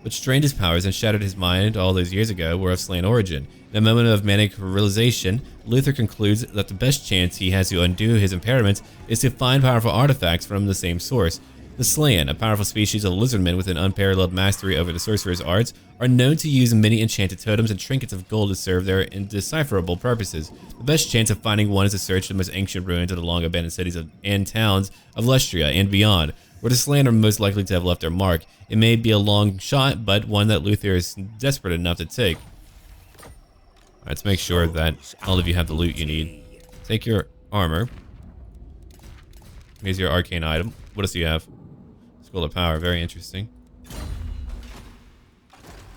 which drained his powers and shattered his mind all those years ago were of Slann origin. In a moment of manic realization, Luthor concludes that the best chance he has to undo his impairments is to find powerful artifacts from the same source. The Slann, a powerful species of lizardmen with an unparalleled mastery over the sorcerer's arts, are known to use many enchanted totems and trinkets of gold to serve their indecipherable purposes. The best chance of finding one is to search the most ancient ruins of the long-abandoned cities and towns of Lustria and beyond, where the Slann are most likely to have left their mark. It may be a long shot, but one that Luthor is desperate enough to take. Let's make sure that all of you have the loot you need. Take your armor. Here's your arcane item. What else do you have? Scroll of Power, very interesting.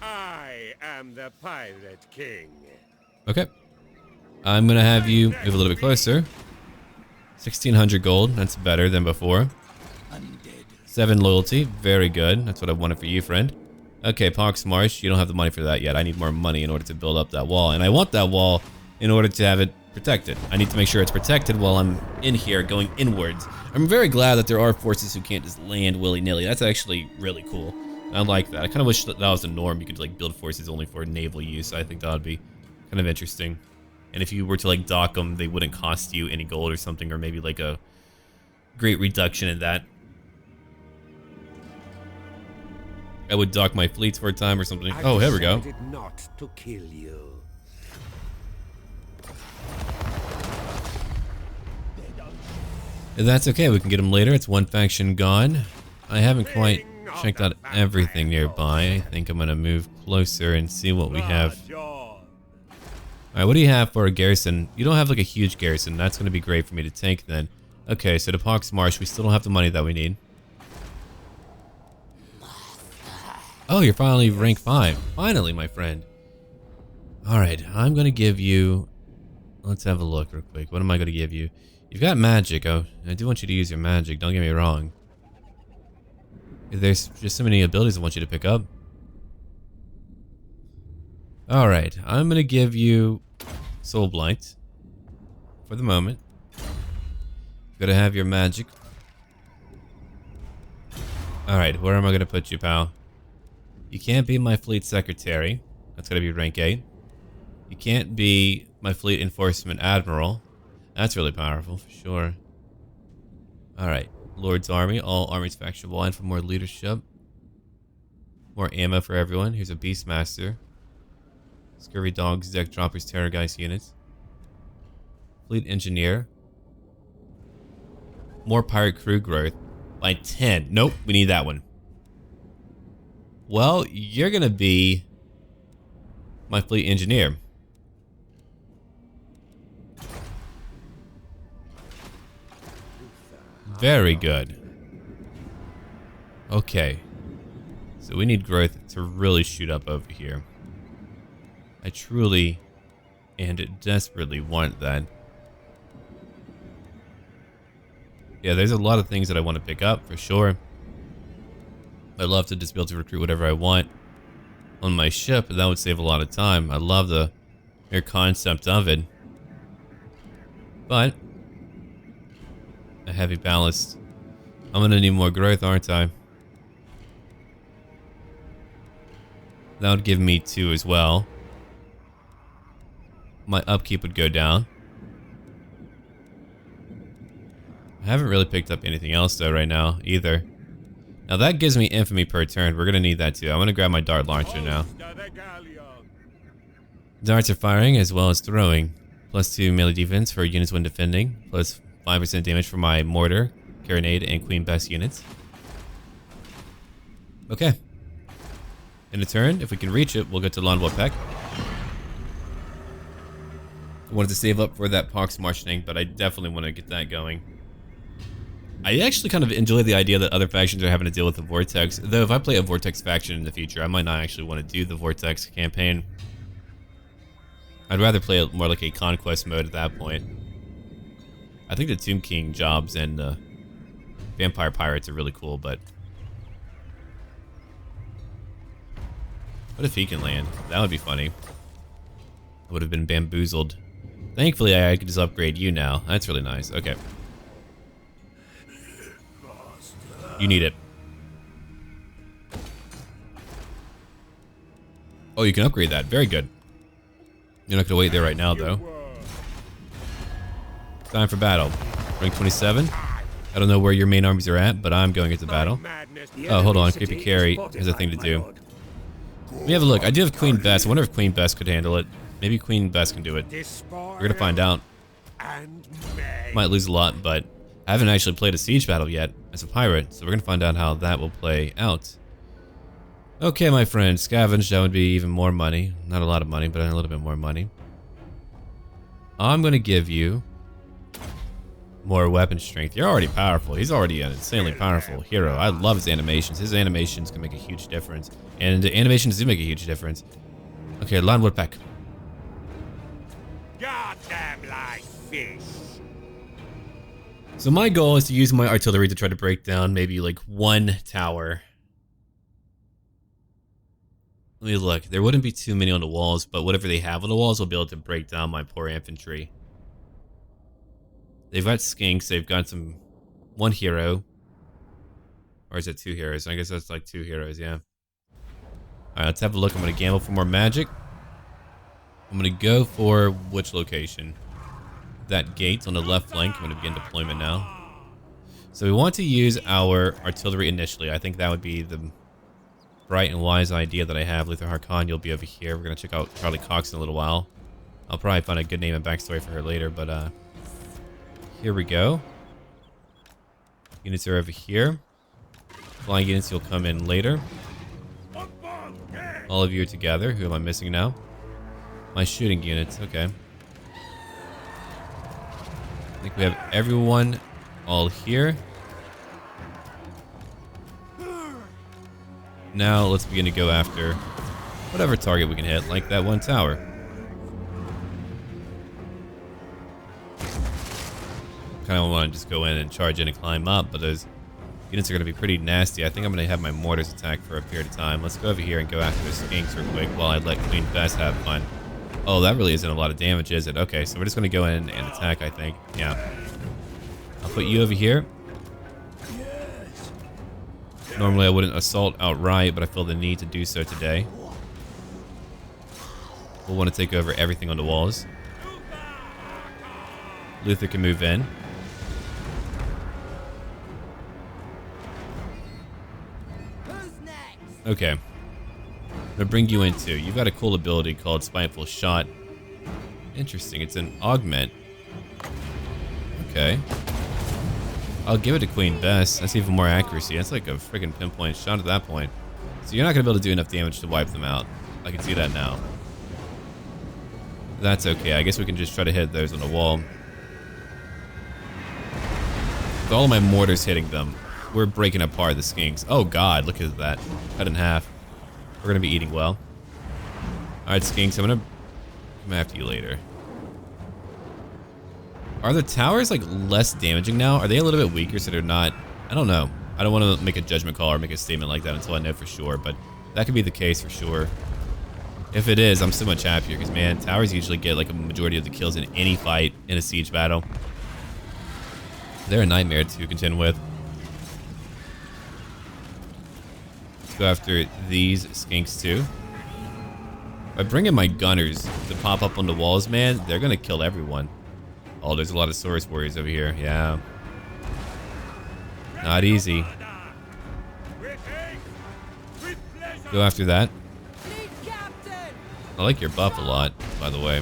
I am the Pirate King. Okay. I'm gonna have you move a little bit closer. 1600 gold, that's better than before. 7 loyalty, very good. That's what I wanted for you, friend. Okay, Pox Marsh, you don't have the money for that yet. I need more money in order to build up that wall. And I want that wall in order to have it protected. I need to make sure it's protected while I'm in here going inwards. I'm very glad that there are forces who can't just land willy-nilly. That's actually really cool. I like that. I kind of wish that was the norm. You could like build forces only for naval use. I think that would be kind of interesting. And if you were to like dock them, they wouldn't cost you any gold or something, or maybe like a great reduction in that. I would dock my fleets for a time or something. Oh, here we go. Not to kill you. If that's okay, we can get them later. It's one faction gone. I haven't quite checked out everything nearby. I think I'm gonna move closer and see what we have. Alright, what do you have for a garrison? You don't have like a huge garrison. That's gonna be great for me to take then. Okay, so to Pox Marsh, we still don't have the money that we need. Oh, you're finally rank 5. Finally, my friend. Alright, I'm gonna give you... Let's have a look real quick. What am I gonna give you? You've got magic. Oh, I do want you to use your magic. Don't get me wrong. There's just so many abilities I want you to pick up. Alright, I'm gonna give you Soul Blight. For the moment. You've gotta have your magic. Alright, where am I gonna put you, pal? You can't be my fleet secretary. That's gonna be rank 8. You can't be my fleet enforcement admiral. That's really powerful, for sure. Alright, Lord's Army. All armies faction line for more leadership. More ammo for everyone. Here's a Beastmaster. Scurvy Dogs, Deck Droppers, Terrorgeist units. Fleet Engineer. More pirate crew growth by 10. Nope, we need that one. Well, you're gonna be my fleet engineer. Very good. Okay. So we need growth to really shoot up over here. I truly and desperately want that. Yeah, there's a lot of things that I want to pick up for sure. I'd love to just be able to recruit whatever I want on my ship, and that would save a lot of time. I love the mere concept of it. But a heavy ballast. I'm gonna need more growth, aren't I? That would give me 2 as well. My upkeep would go down. I haven't really picked up anything else though right now either. Now that gives me infamy per turn. We're gonna need that too. I'm gonna grab my dart launcher now. Darts are firing as well as throwing. +2 melee defense for units when defending. Plus 5% damage for my mortar, carronade, and Queen Bess units. Okay. In a turn, if we can reach it, we'll get to Xlanhuapec. I wanted to save up for that Pox March thing, but I definitely want to get that going. I actually kind of enjoy the idea that other factions are having to deal with the Vortex, though if I play a Vortex faction in the future, I might not actually want to do the Vortex campaign. I'd rather play it more like a conquest mode at that point. I think the Tomb King jobs and Vampire Pirates are really cool, but... what if he can land? That would be funny. I would have been bamboozled. Thankfully, I could just upgrade you now. That's really nice. Okay. You need it. Oh, you can upgrade that. Very good. You're not going to wait there right now, though. Time for battle. Rank 27. I don't know where your main armies are at, but I'm going into battle. Oh, hold on. Creepy Carry has a thing to do. Let me have a look. I do have Queen Bess. I wonder if Queen Bess could handle it. Maybe Queen Bess can do it. We're going to find out. Might lose a lot, but I haven't actually played a siege battle yet as a pirate, so we're going to find out how that will play out. Okay, my friend. Scavenge, that would be even more money. Not a lot of money, but a little bit more money. I'm going to give you more weapon strength. You're already powerful. He's already an insanely powerful hero. I love his animations. His animations can make a huge difference. And the animations do make a huge difference. Okay, Xlanhuapec. Goddamn like fish. So my goal is to use my artillery to try to break down maybe like one tower. Let me look. There wouldn't be too many on the walls, but whatever they have on the walls will be able to break down my poor infantry. They've got skinks. They've got one hero. Or is it 2 heroes? I guess that's like 2 heroes, yeah. Alright, let's have a look. I'm going to gamble for more magic. I'm going to go for which location? That gate on the left flank. I'm going to begin deployment now. So we want to use our artillery initially. I think that would be the bright and wise idea that I have. Luthor Harkon, you'll be over here. We're going to check out Charlie Cox in a little while. I'll probably find a good name and backstory for her later, but here we go. Units are over here. Flying units will come in later. All of you are together. Who am I missing now? My shooting units. Okay. I think we have everyone all here. Now let's begin to go after whatever target we can hit, like that one tower. Kind of want to just go in and charge in and climb up, but those units are going to be pretty nasty. I think I'm going to have my mortars attack for a period of time. Let's go over here and go after the skinks real quick while I let Queen Bess have fun. Oh, that really isn't a lot of damage, is it? Okay, so we're just going to go in and attack, I think. Yeah. I'll put you over here. Normally I wouldn't assault outright, but I feel the need to do so today. We'll want to take over everything on the walls. Luthor can move in. Okay. I'm gonna bring you in too. You've got a cool ability called Spiteful Shot. Interesting. It's an augment. Okay. I'll give it to Queen Bess. That's even more accuracy. That's like a freaking pinpoint shot at that point. So you're not gonna be able to do enough damage to wipe them out. I can see that now. That's okay. I guess we can just try to hit those on the wall. With all of my mortars hitting them, we're breaking apart the skinks. Oh god, look at that. Cut in half. We're gonna be eating well. Alright, skinks, I'm gonna come after you later. Are the towers like less damaging now? Are they a little bit weaker so they're not? I don't know. I don't want to make a judgment call or make a statement like that until I know for sure, but that could be the case for sure. If it is, I'm so much happier because man, towers usually get like a majority of the kills in any fight in a siege battle. They're a nightmare to contend with. Let's go after these skinks too. By bringing my gunners to pop up on the walls, man, they're gonna kill everyone. Oh, there's a lot of Source Warriors over here. Yeah. Not easy. Go after that. I like your buff a lot, by the way.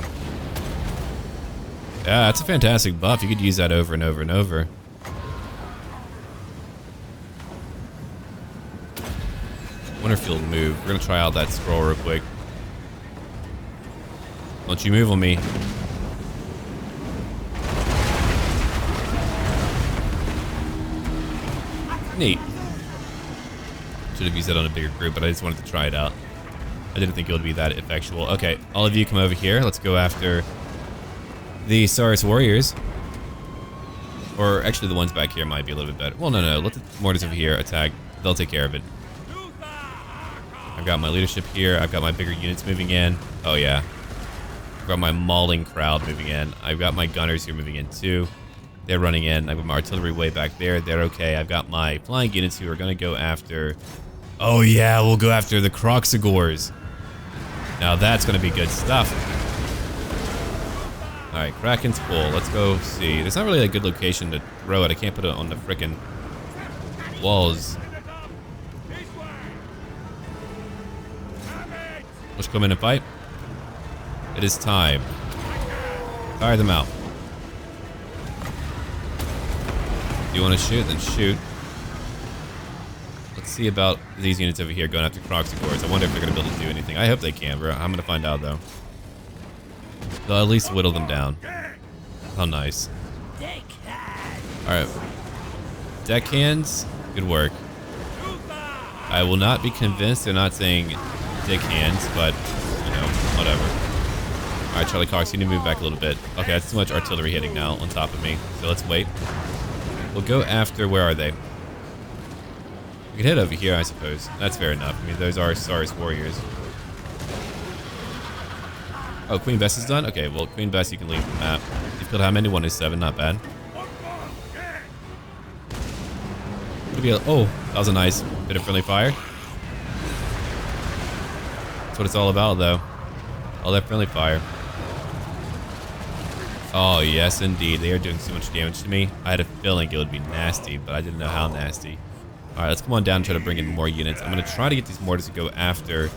Yeah, that's a fantastic buff. You could use that over and over and over. Winterfield move. We're gonna try out that scroll real quick. Don't you move on me. Neat. Should have used that on a bigger group, but I just wanted to try it out. I didn't think it would be that effectual. Okay, all of you come over here. Let's go after the Saurus warriors. Or actually the ones back here might be a little bit better. Well, no. Let the mortars over here attack. They'll take care of it. I've got my leadership here. I've got my bigger units moving in. Oh, yeah. I've got my mauling crowd moving in. I've got my gunners here moving in, too. They're running in. I've got my artillery way back there. They're okay. I've got my flying units who are going to go after... Oh, yeah. We'll go after the Croxagores. Now, that's going to be good stuff. Alright, Kraken's full. Let's go see. There's not really a good location to throw it. I can't put it on the frickin' walls. Let's come in and fight. It is time. Fire them out. If you want to shoot, then shoot. Let's see about these units over here going after Croxagores. I wonder if they're going to be able to do anything. I hope they can, bro. I'm going to find out, though. They'll at least whittle them down. How nice. Alright. Deckhands, good work. I will not be convinced they're not saying dickhands, but, you know, whatever. Alright, Charlie Cox, you need to move back a little bit. Okay, that's too much artillery hitting now on top of me, so let's wait. We'll go after, where are they? We can hit over here, I suppose. That's fair enough. I mean, those are Saurus warriors. Oh, Queen Bess is done? Okay, well, Queen Bess, you can leave the map. You've killed how many? 1 is 7, not bad. Oh, that was a nice bit of friendly fire. That's what it's all about, though. All that friendly fire. Oh, yes, indeed. They are doing so much damage to me. I had a feeling it would be nasty, but I didn't know how nasty. Alright, let's come on down and try to bring in more units. I'm going to try to get these mortars to go after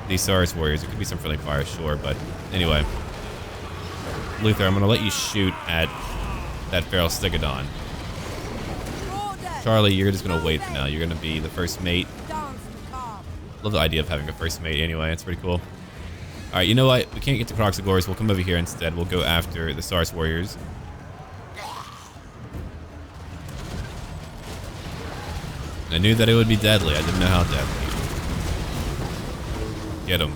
these Saurus warriors. There could be some friendly fire, sure, but anyway. Luthor, I'm going to let you shoot at that Feral Stegodon. Charlie, you're just going to wait for now. You're going to be the first mate. Love the idea of having a first mate anyway. It's pretty cool. Alright, you know what? We can't get to Croxagores. We'll come over here instead. We'll go after the Saurus warriors. I knew that it would be deadly. I didn't know how deadly. Get him.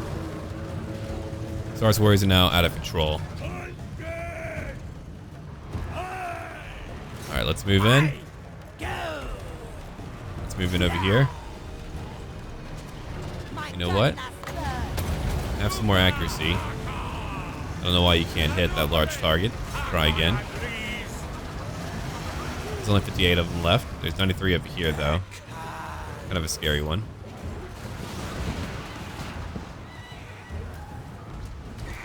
Saurus warriors are now out of control. Alright, let's move in. Let's move in over here. You know what? Have some more accuracy. I don't know why you can't hit that large target. Try again. There's only 58 of them left. There's 93 over here, though. Kind of a scary one.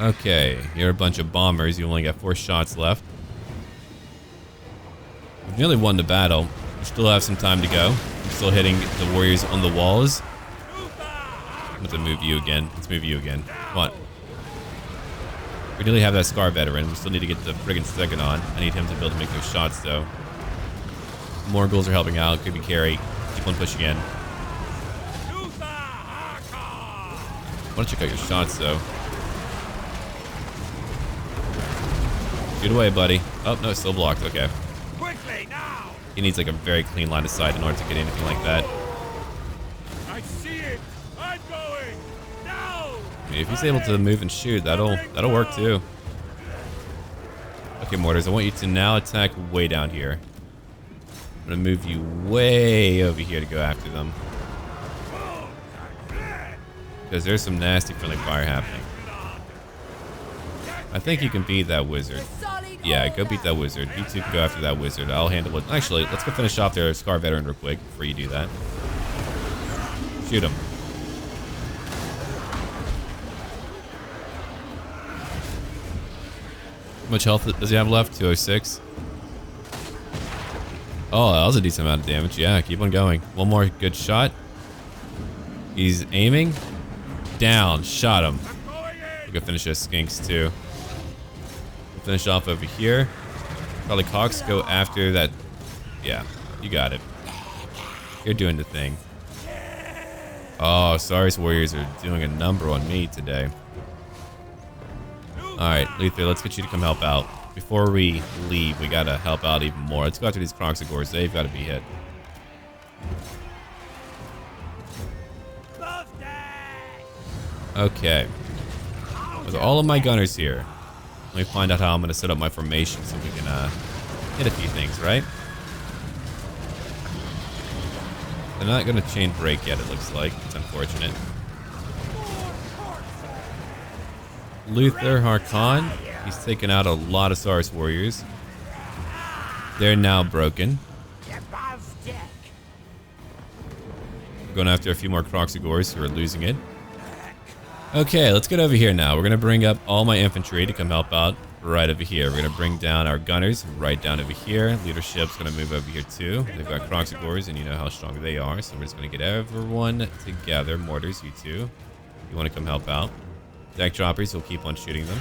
Okay, you're a bunch of bombers. You only got 4 shots left. We've nearly won the battle. We still have some time to go. I'm still hitting the warriors on the walls. I'm going to move you again. Let's move you again. Come on. We nearly have that Scar veteran. We still need to get the friggin' second on. I need him to be able to make those shots, though. More ghouls are helping out. Could be carry. Keep on pushing in. I want to check out your shots, though. Shoot away, buddy. Oh, no, it's still blocked. Okay. He needs like a very clean line of sight in order to get anything like that. I see it. I'm going. Now. I mean, if he's able to move and shoot, that'll work too. Okay, mortars, I want you to now attack way down here. I'm gonna move you way over here to go after them. Because there's some nasty friendly fire happening. I think you can beat that wizard. Yeah, go beat that wizard. You two can go after that wizard. I'll handle it. Actually, let's go finish off their Scar veteran real quick before you do that. Shoot him. How much health does he have left? 206. Oh, that was a decent amount of damage. Yeah, keep on going. One more good shot. He's aiming. Down. Shot him. We'll go finish those skinks too. We'll finish off over here. Probably Cox go after that. Yeah, you got it. You're doing the thing. Oh, Saurus warriors are doing a number on me today. Alright, Luthor, let's get you to come help out. Before we leave, we gotta help out even more. Let's go after these Croxagores. They've gotta be hit. Okay. With all of my gunners here, let me find out how I'm going to set up my formation so we can hit a few things, right? They're not going to chain break yet, it looks like. It's unfortunate. Luthor Harkon. He's taken out a lot of Saurus warriors. They're now broken. We're going after a few more Croxagores who are losing it. Okay, let's get over here now. We're going to bring up all my infantry to come help out right over here. We're going to bring down our gunners right down over here. Leadership's going to move over here too. They've got Croxagores, and you know how strong they are. So we're just going to get everyone together. Mortars, you two. You want to come help out. Deck droppers, we'll keep on shooting them.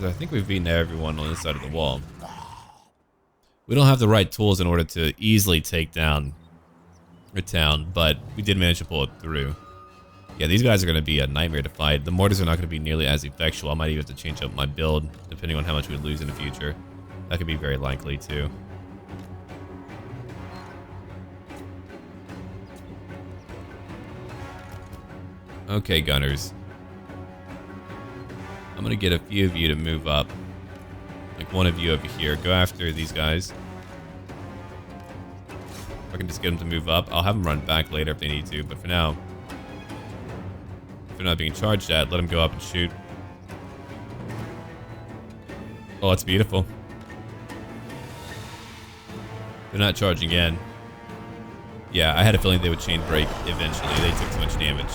I think we've beaten everyone on this side of the wall. We don't have the right tools in order to easily take down a town, but we did manage to pull it through. Yeah, these guys are going to be a nightmare to fight. The mortars are not going to be nearly as effectual. I might even have to change up my build, depending on how much we lose in the future. That could be very likely, too. Okay, gunners. I'm going to get a few of you to move up. Like one of you over here. Go after these guys. If I can just get them to move up. I'll have them run back later if they need to. But for now, if they're not being charged at, let them go up and shoot. Oh, that's beautiful. They're not charging in. Yeah, I had a feeling they would chain break eventually. They took too much damage.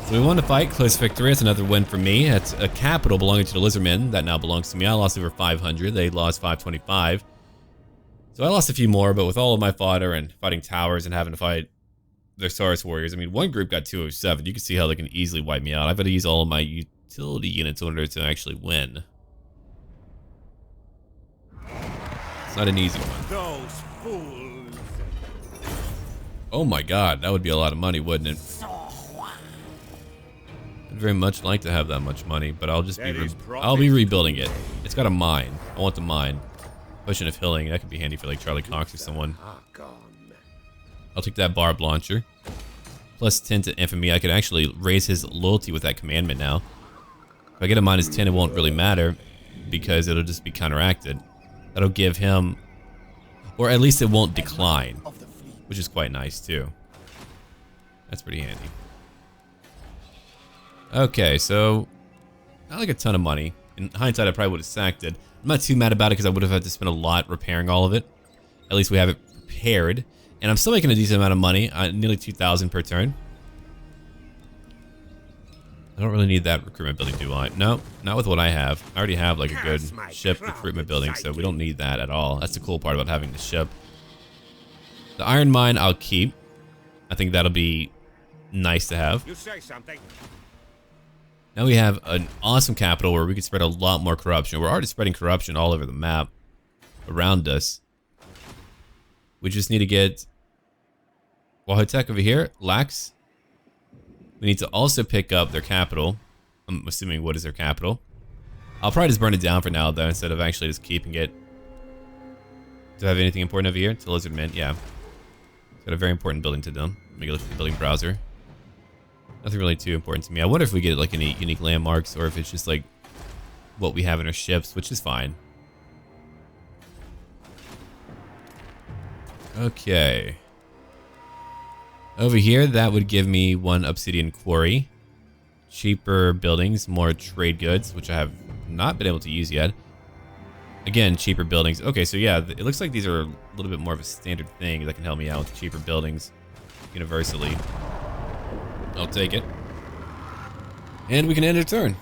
So we won the fight, close victory. It's another win for me. That's a capital belonging to the Lizardmen. That now belongs to me. I lost over 500. They lost 525. So I lost a few more, but with all of my fodder and fighting towers and having to fight their Saurus warriors, I mean, one group got 207. You can see how they can easily wipe me out. I've got to use all of my utility units in order to actually win. It's not an easy one. Those fools. Oh my god, that would be a lot of money, wouldn't it? I'd very much like to have that much money, but I'll just be rebuilding it. It's got a mine. I want the mine. Potion of healing, that could be handy for like Charlie Cox or someone. I'll take that barbed launcher. Plus 10 to infamy. I could actually raise his loyalty with that commandment now. If I get a minus 10, it won't really matter because it'll just be counteracted. That'll give him, or at least it won't decline, which is quite nice too. That's pretty handy. Okay, so not like a ton of money. In hindsight, I probably would have sacked it. I'm not too mad about it because I would have had to spend a lot repairing all of it. At least we have it repaired. And I'm still making a decent amount of money, nearly 2,000 per turn. I don't really need that recruitment building, do I? No, not with what I have. I already have like a good ship recruitment building, so we don't need that at all. That's the cool part about having the ship. The iron mine I'll keep. I think that'll be nice to have. You say something. Now we have an awesome capital where we can spread a lot more corruption. We're already spreading corruption all over the map around us. We just need to get Xlanhuapec over here, Lax. We need to also pick up their capital. I'm assuming what is their capital. I'll probably just burn it down for now though, instead of actually just keeping it. Do I have anything important over here? To Lizardmen, yeah. It's got a very important building to them. Let me go look at the building browser. Nothing really too important to me. I wonder if we get like any unique landmarks or if it's just like what we have in our ships, which is fine. Okay. Over here, that would give me one obsidian quarry. Cheaper buildings, more trade goods, which I have not been able to use yet. Again, cheaper buildings. Okay, so yeah, it looks like these are a little bit more of a standard thing that can help me out with cheaper buildings universally. I'll take it. And we can end our turn.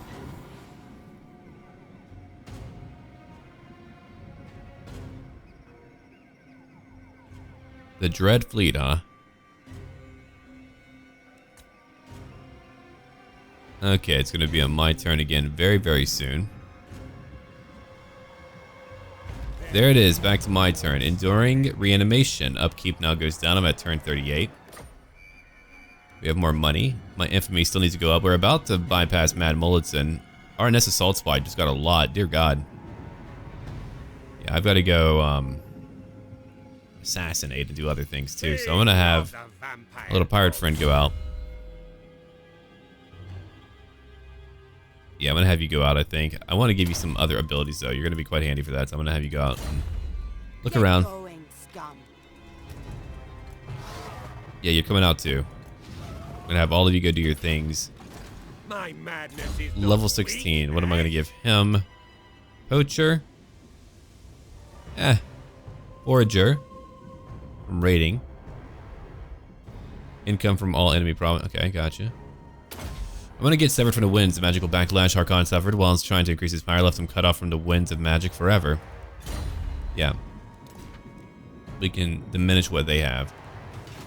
The Dread Fleet, huh? Okay, it's going to be on my turn again very, very soon. There it is, back to my turn. Enduring Reanimation. Upkeep now goes down. I'm at turn 38. We have more money. My infamy still needs to go up. We're about to bypass Mad Mulliton. RNS Assault Supply just got a lot. Dear God. Yeah, I've got to go assassinate and do other things too. So I'm gonna have a little pirate friend go out. Yeah, I'm gonna have you go out, I think. I want to give you some other abilities though. You're gonna be quite handy for that, so I'm gonna have you go out and look around. Yeah, you're coming out too. I'm gonna have all of you go do your things. My madness is Level 16. What am I gonna give him? Poacher. Forager. From raiding. Income from all enemy province. Okay, gotcha. I'm gonna get severed from the winds. The magical backlash Harkon suffered while he's trying to increase his power left him cut off from the winds of magic forever. Yeah. We can diminish what they have.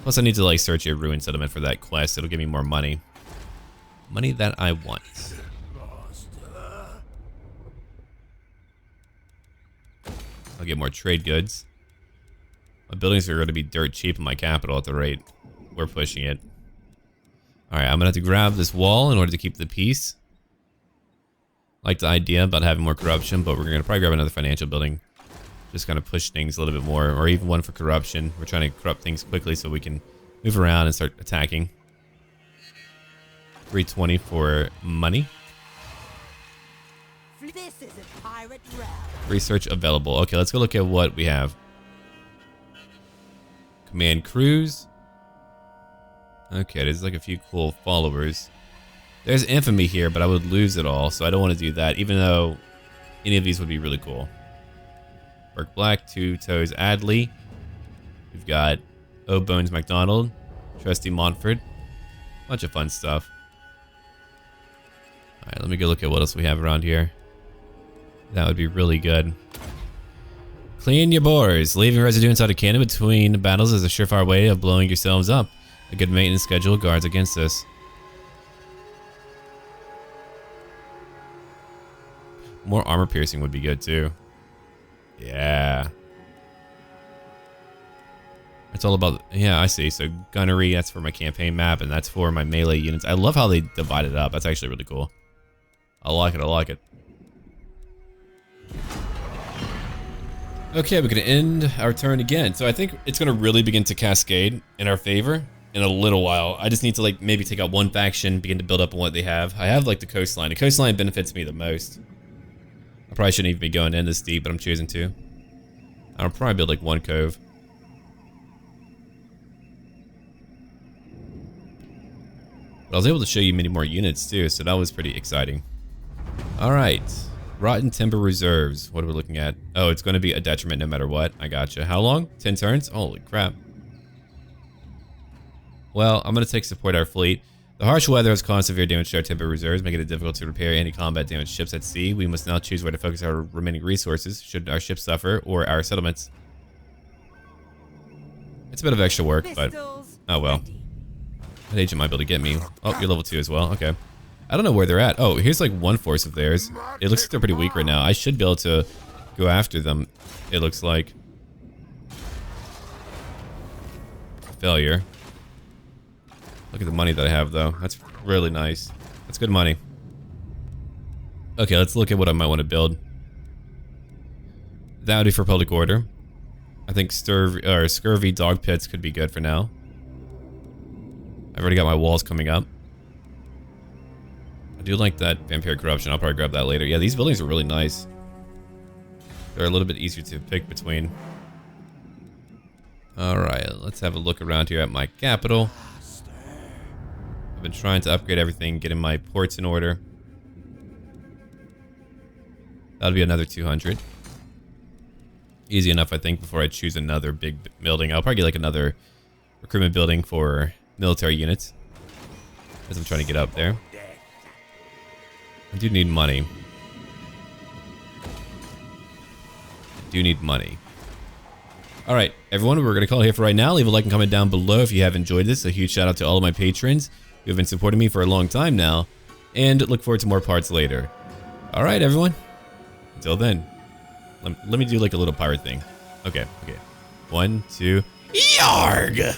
Plus I need to like search a ruined settlement for that quest. It'll give me more money. Money that I want. I'll get more trade goods. My buildings are going to be dirt cheap in my capital at the rate we're pushing it. Alright, I'm going to have to grab this wall in order to keep the peace. Like the idea about having more corruption, but we're going to probably grab another financial building. Just kind of push things a little bit more, or even one for corruption. We're trying to corrupt things quickly so we can move around and start attacking. 320 for money. This is a pirate realm. Research available. Okay, let's go look at what we have. Command crews. Okay, there's like a few cool followers. There's infamy here, but I would lose it all, so I don't want to do that, even though any of these would be really cool. Burke Black, Two Toes Adley. We've got O Bones MacDonald, Trusty Montford. Bunch of fun stuff. Alright, let me go look at what else we have around here. That would be really good. Clean your bores. Leaving residue inside a cannon between battles is a surefire way of blowing yourselves up. A good maintenance schedule guards against this. More armor piercing would be good too. Yeah. It's all about, yeah, I see. So gunnery, that's for my campaign map, and that's for my melee units. I love how they divide it up. That's actually really cool. I like it, I like it. Okay, we're gonna end our turn again. So I think it's gonna really begin to cascade in our favor in a little while. I just need to like maybe take out one faction, begin to build up on what they have. I have like the coastline. The coastline benefits me the most. I probably shouldn't even be going in this deep, but I'm choosing to. I'll probably build like one cove. But I was able to show you many more units too, so that was pretty exciting. Alright. Rotten Timber Reserves. What are we looking at? Oh, it's going to be a detriment no matter what. I gotcha. How long? 10 turns? Holy crap. Well, I'm going to take support our fleet. The harsh weather has caused severe damage to our timber reserves, making it difficult to repair any combat damaged ships at sea. We must now choose where to focus our remaining resources, should our ships suffer, or our settlements. It's a bit of extra work, but oh well. That agent might be able to get me. Oh, you're level 2 as well. Okay. I don't know where they're at. Oh, here's like one force of theirs. It looks like they're pretty weak right now. I should be able to go after them, it looks like. Failure. Look at the money that I have, though. That's really nice. That's good money. Okay, let's look at what I might want to build. That would be for public order. I think scurvy dog pits could be good for now. I've already got my walls coming up. I do like that vampire corruption. I'll probably grab that later. Yeah, these buildings are really nice. They're a little bit easier to pick between. Alright, let's have a look around here at my capital. I've been trying to upgrade everything, getting my ports in order. That'll be another 200. Easy enough, I think, before I choose another big building. I'll probably get like another recruitment building for military units as I'm trying to get up there. I do need money. Alright, everyone, we're going to call it here for right now. Leave a like and comment down below if you have enjoyed this. A huge shout out to all of my patrons who have been supporting me for a long time now. And look forward to more parts later. Alright, everyone. Until then, let me do like a little pirate thing. Okay. 1, 2, yarg!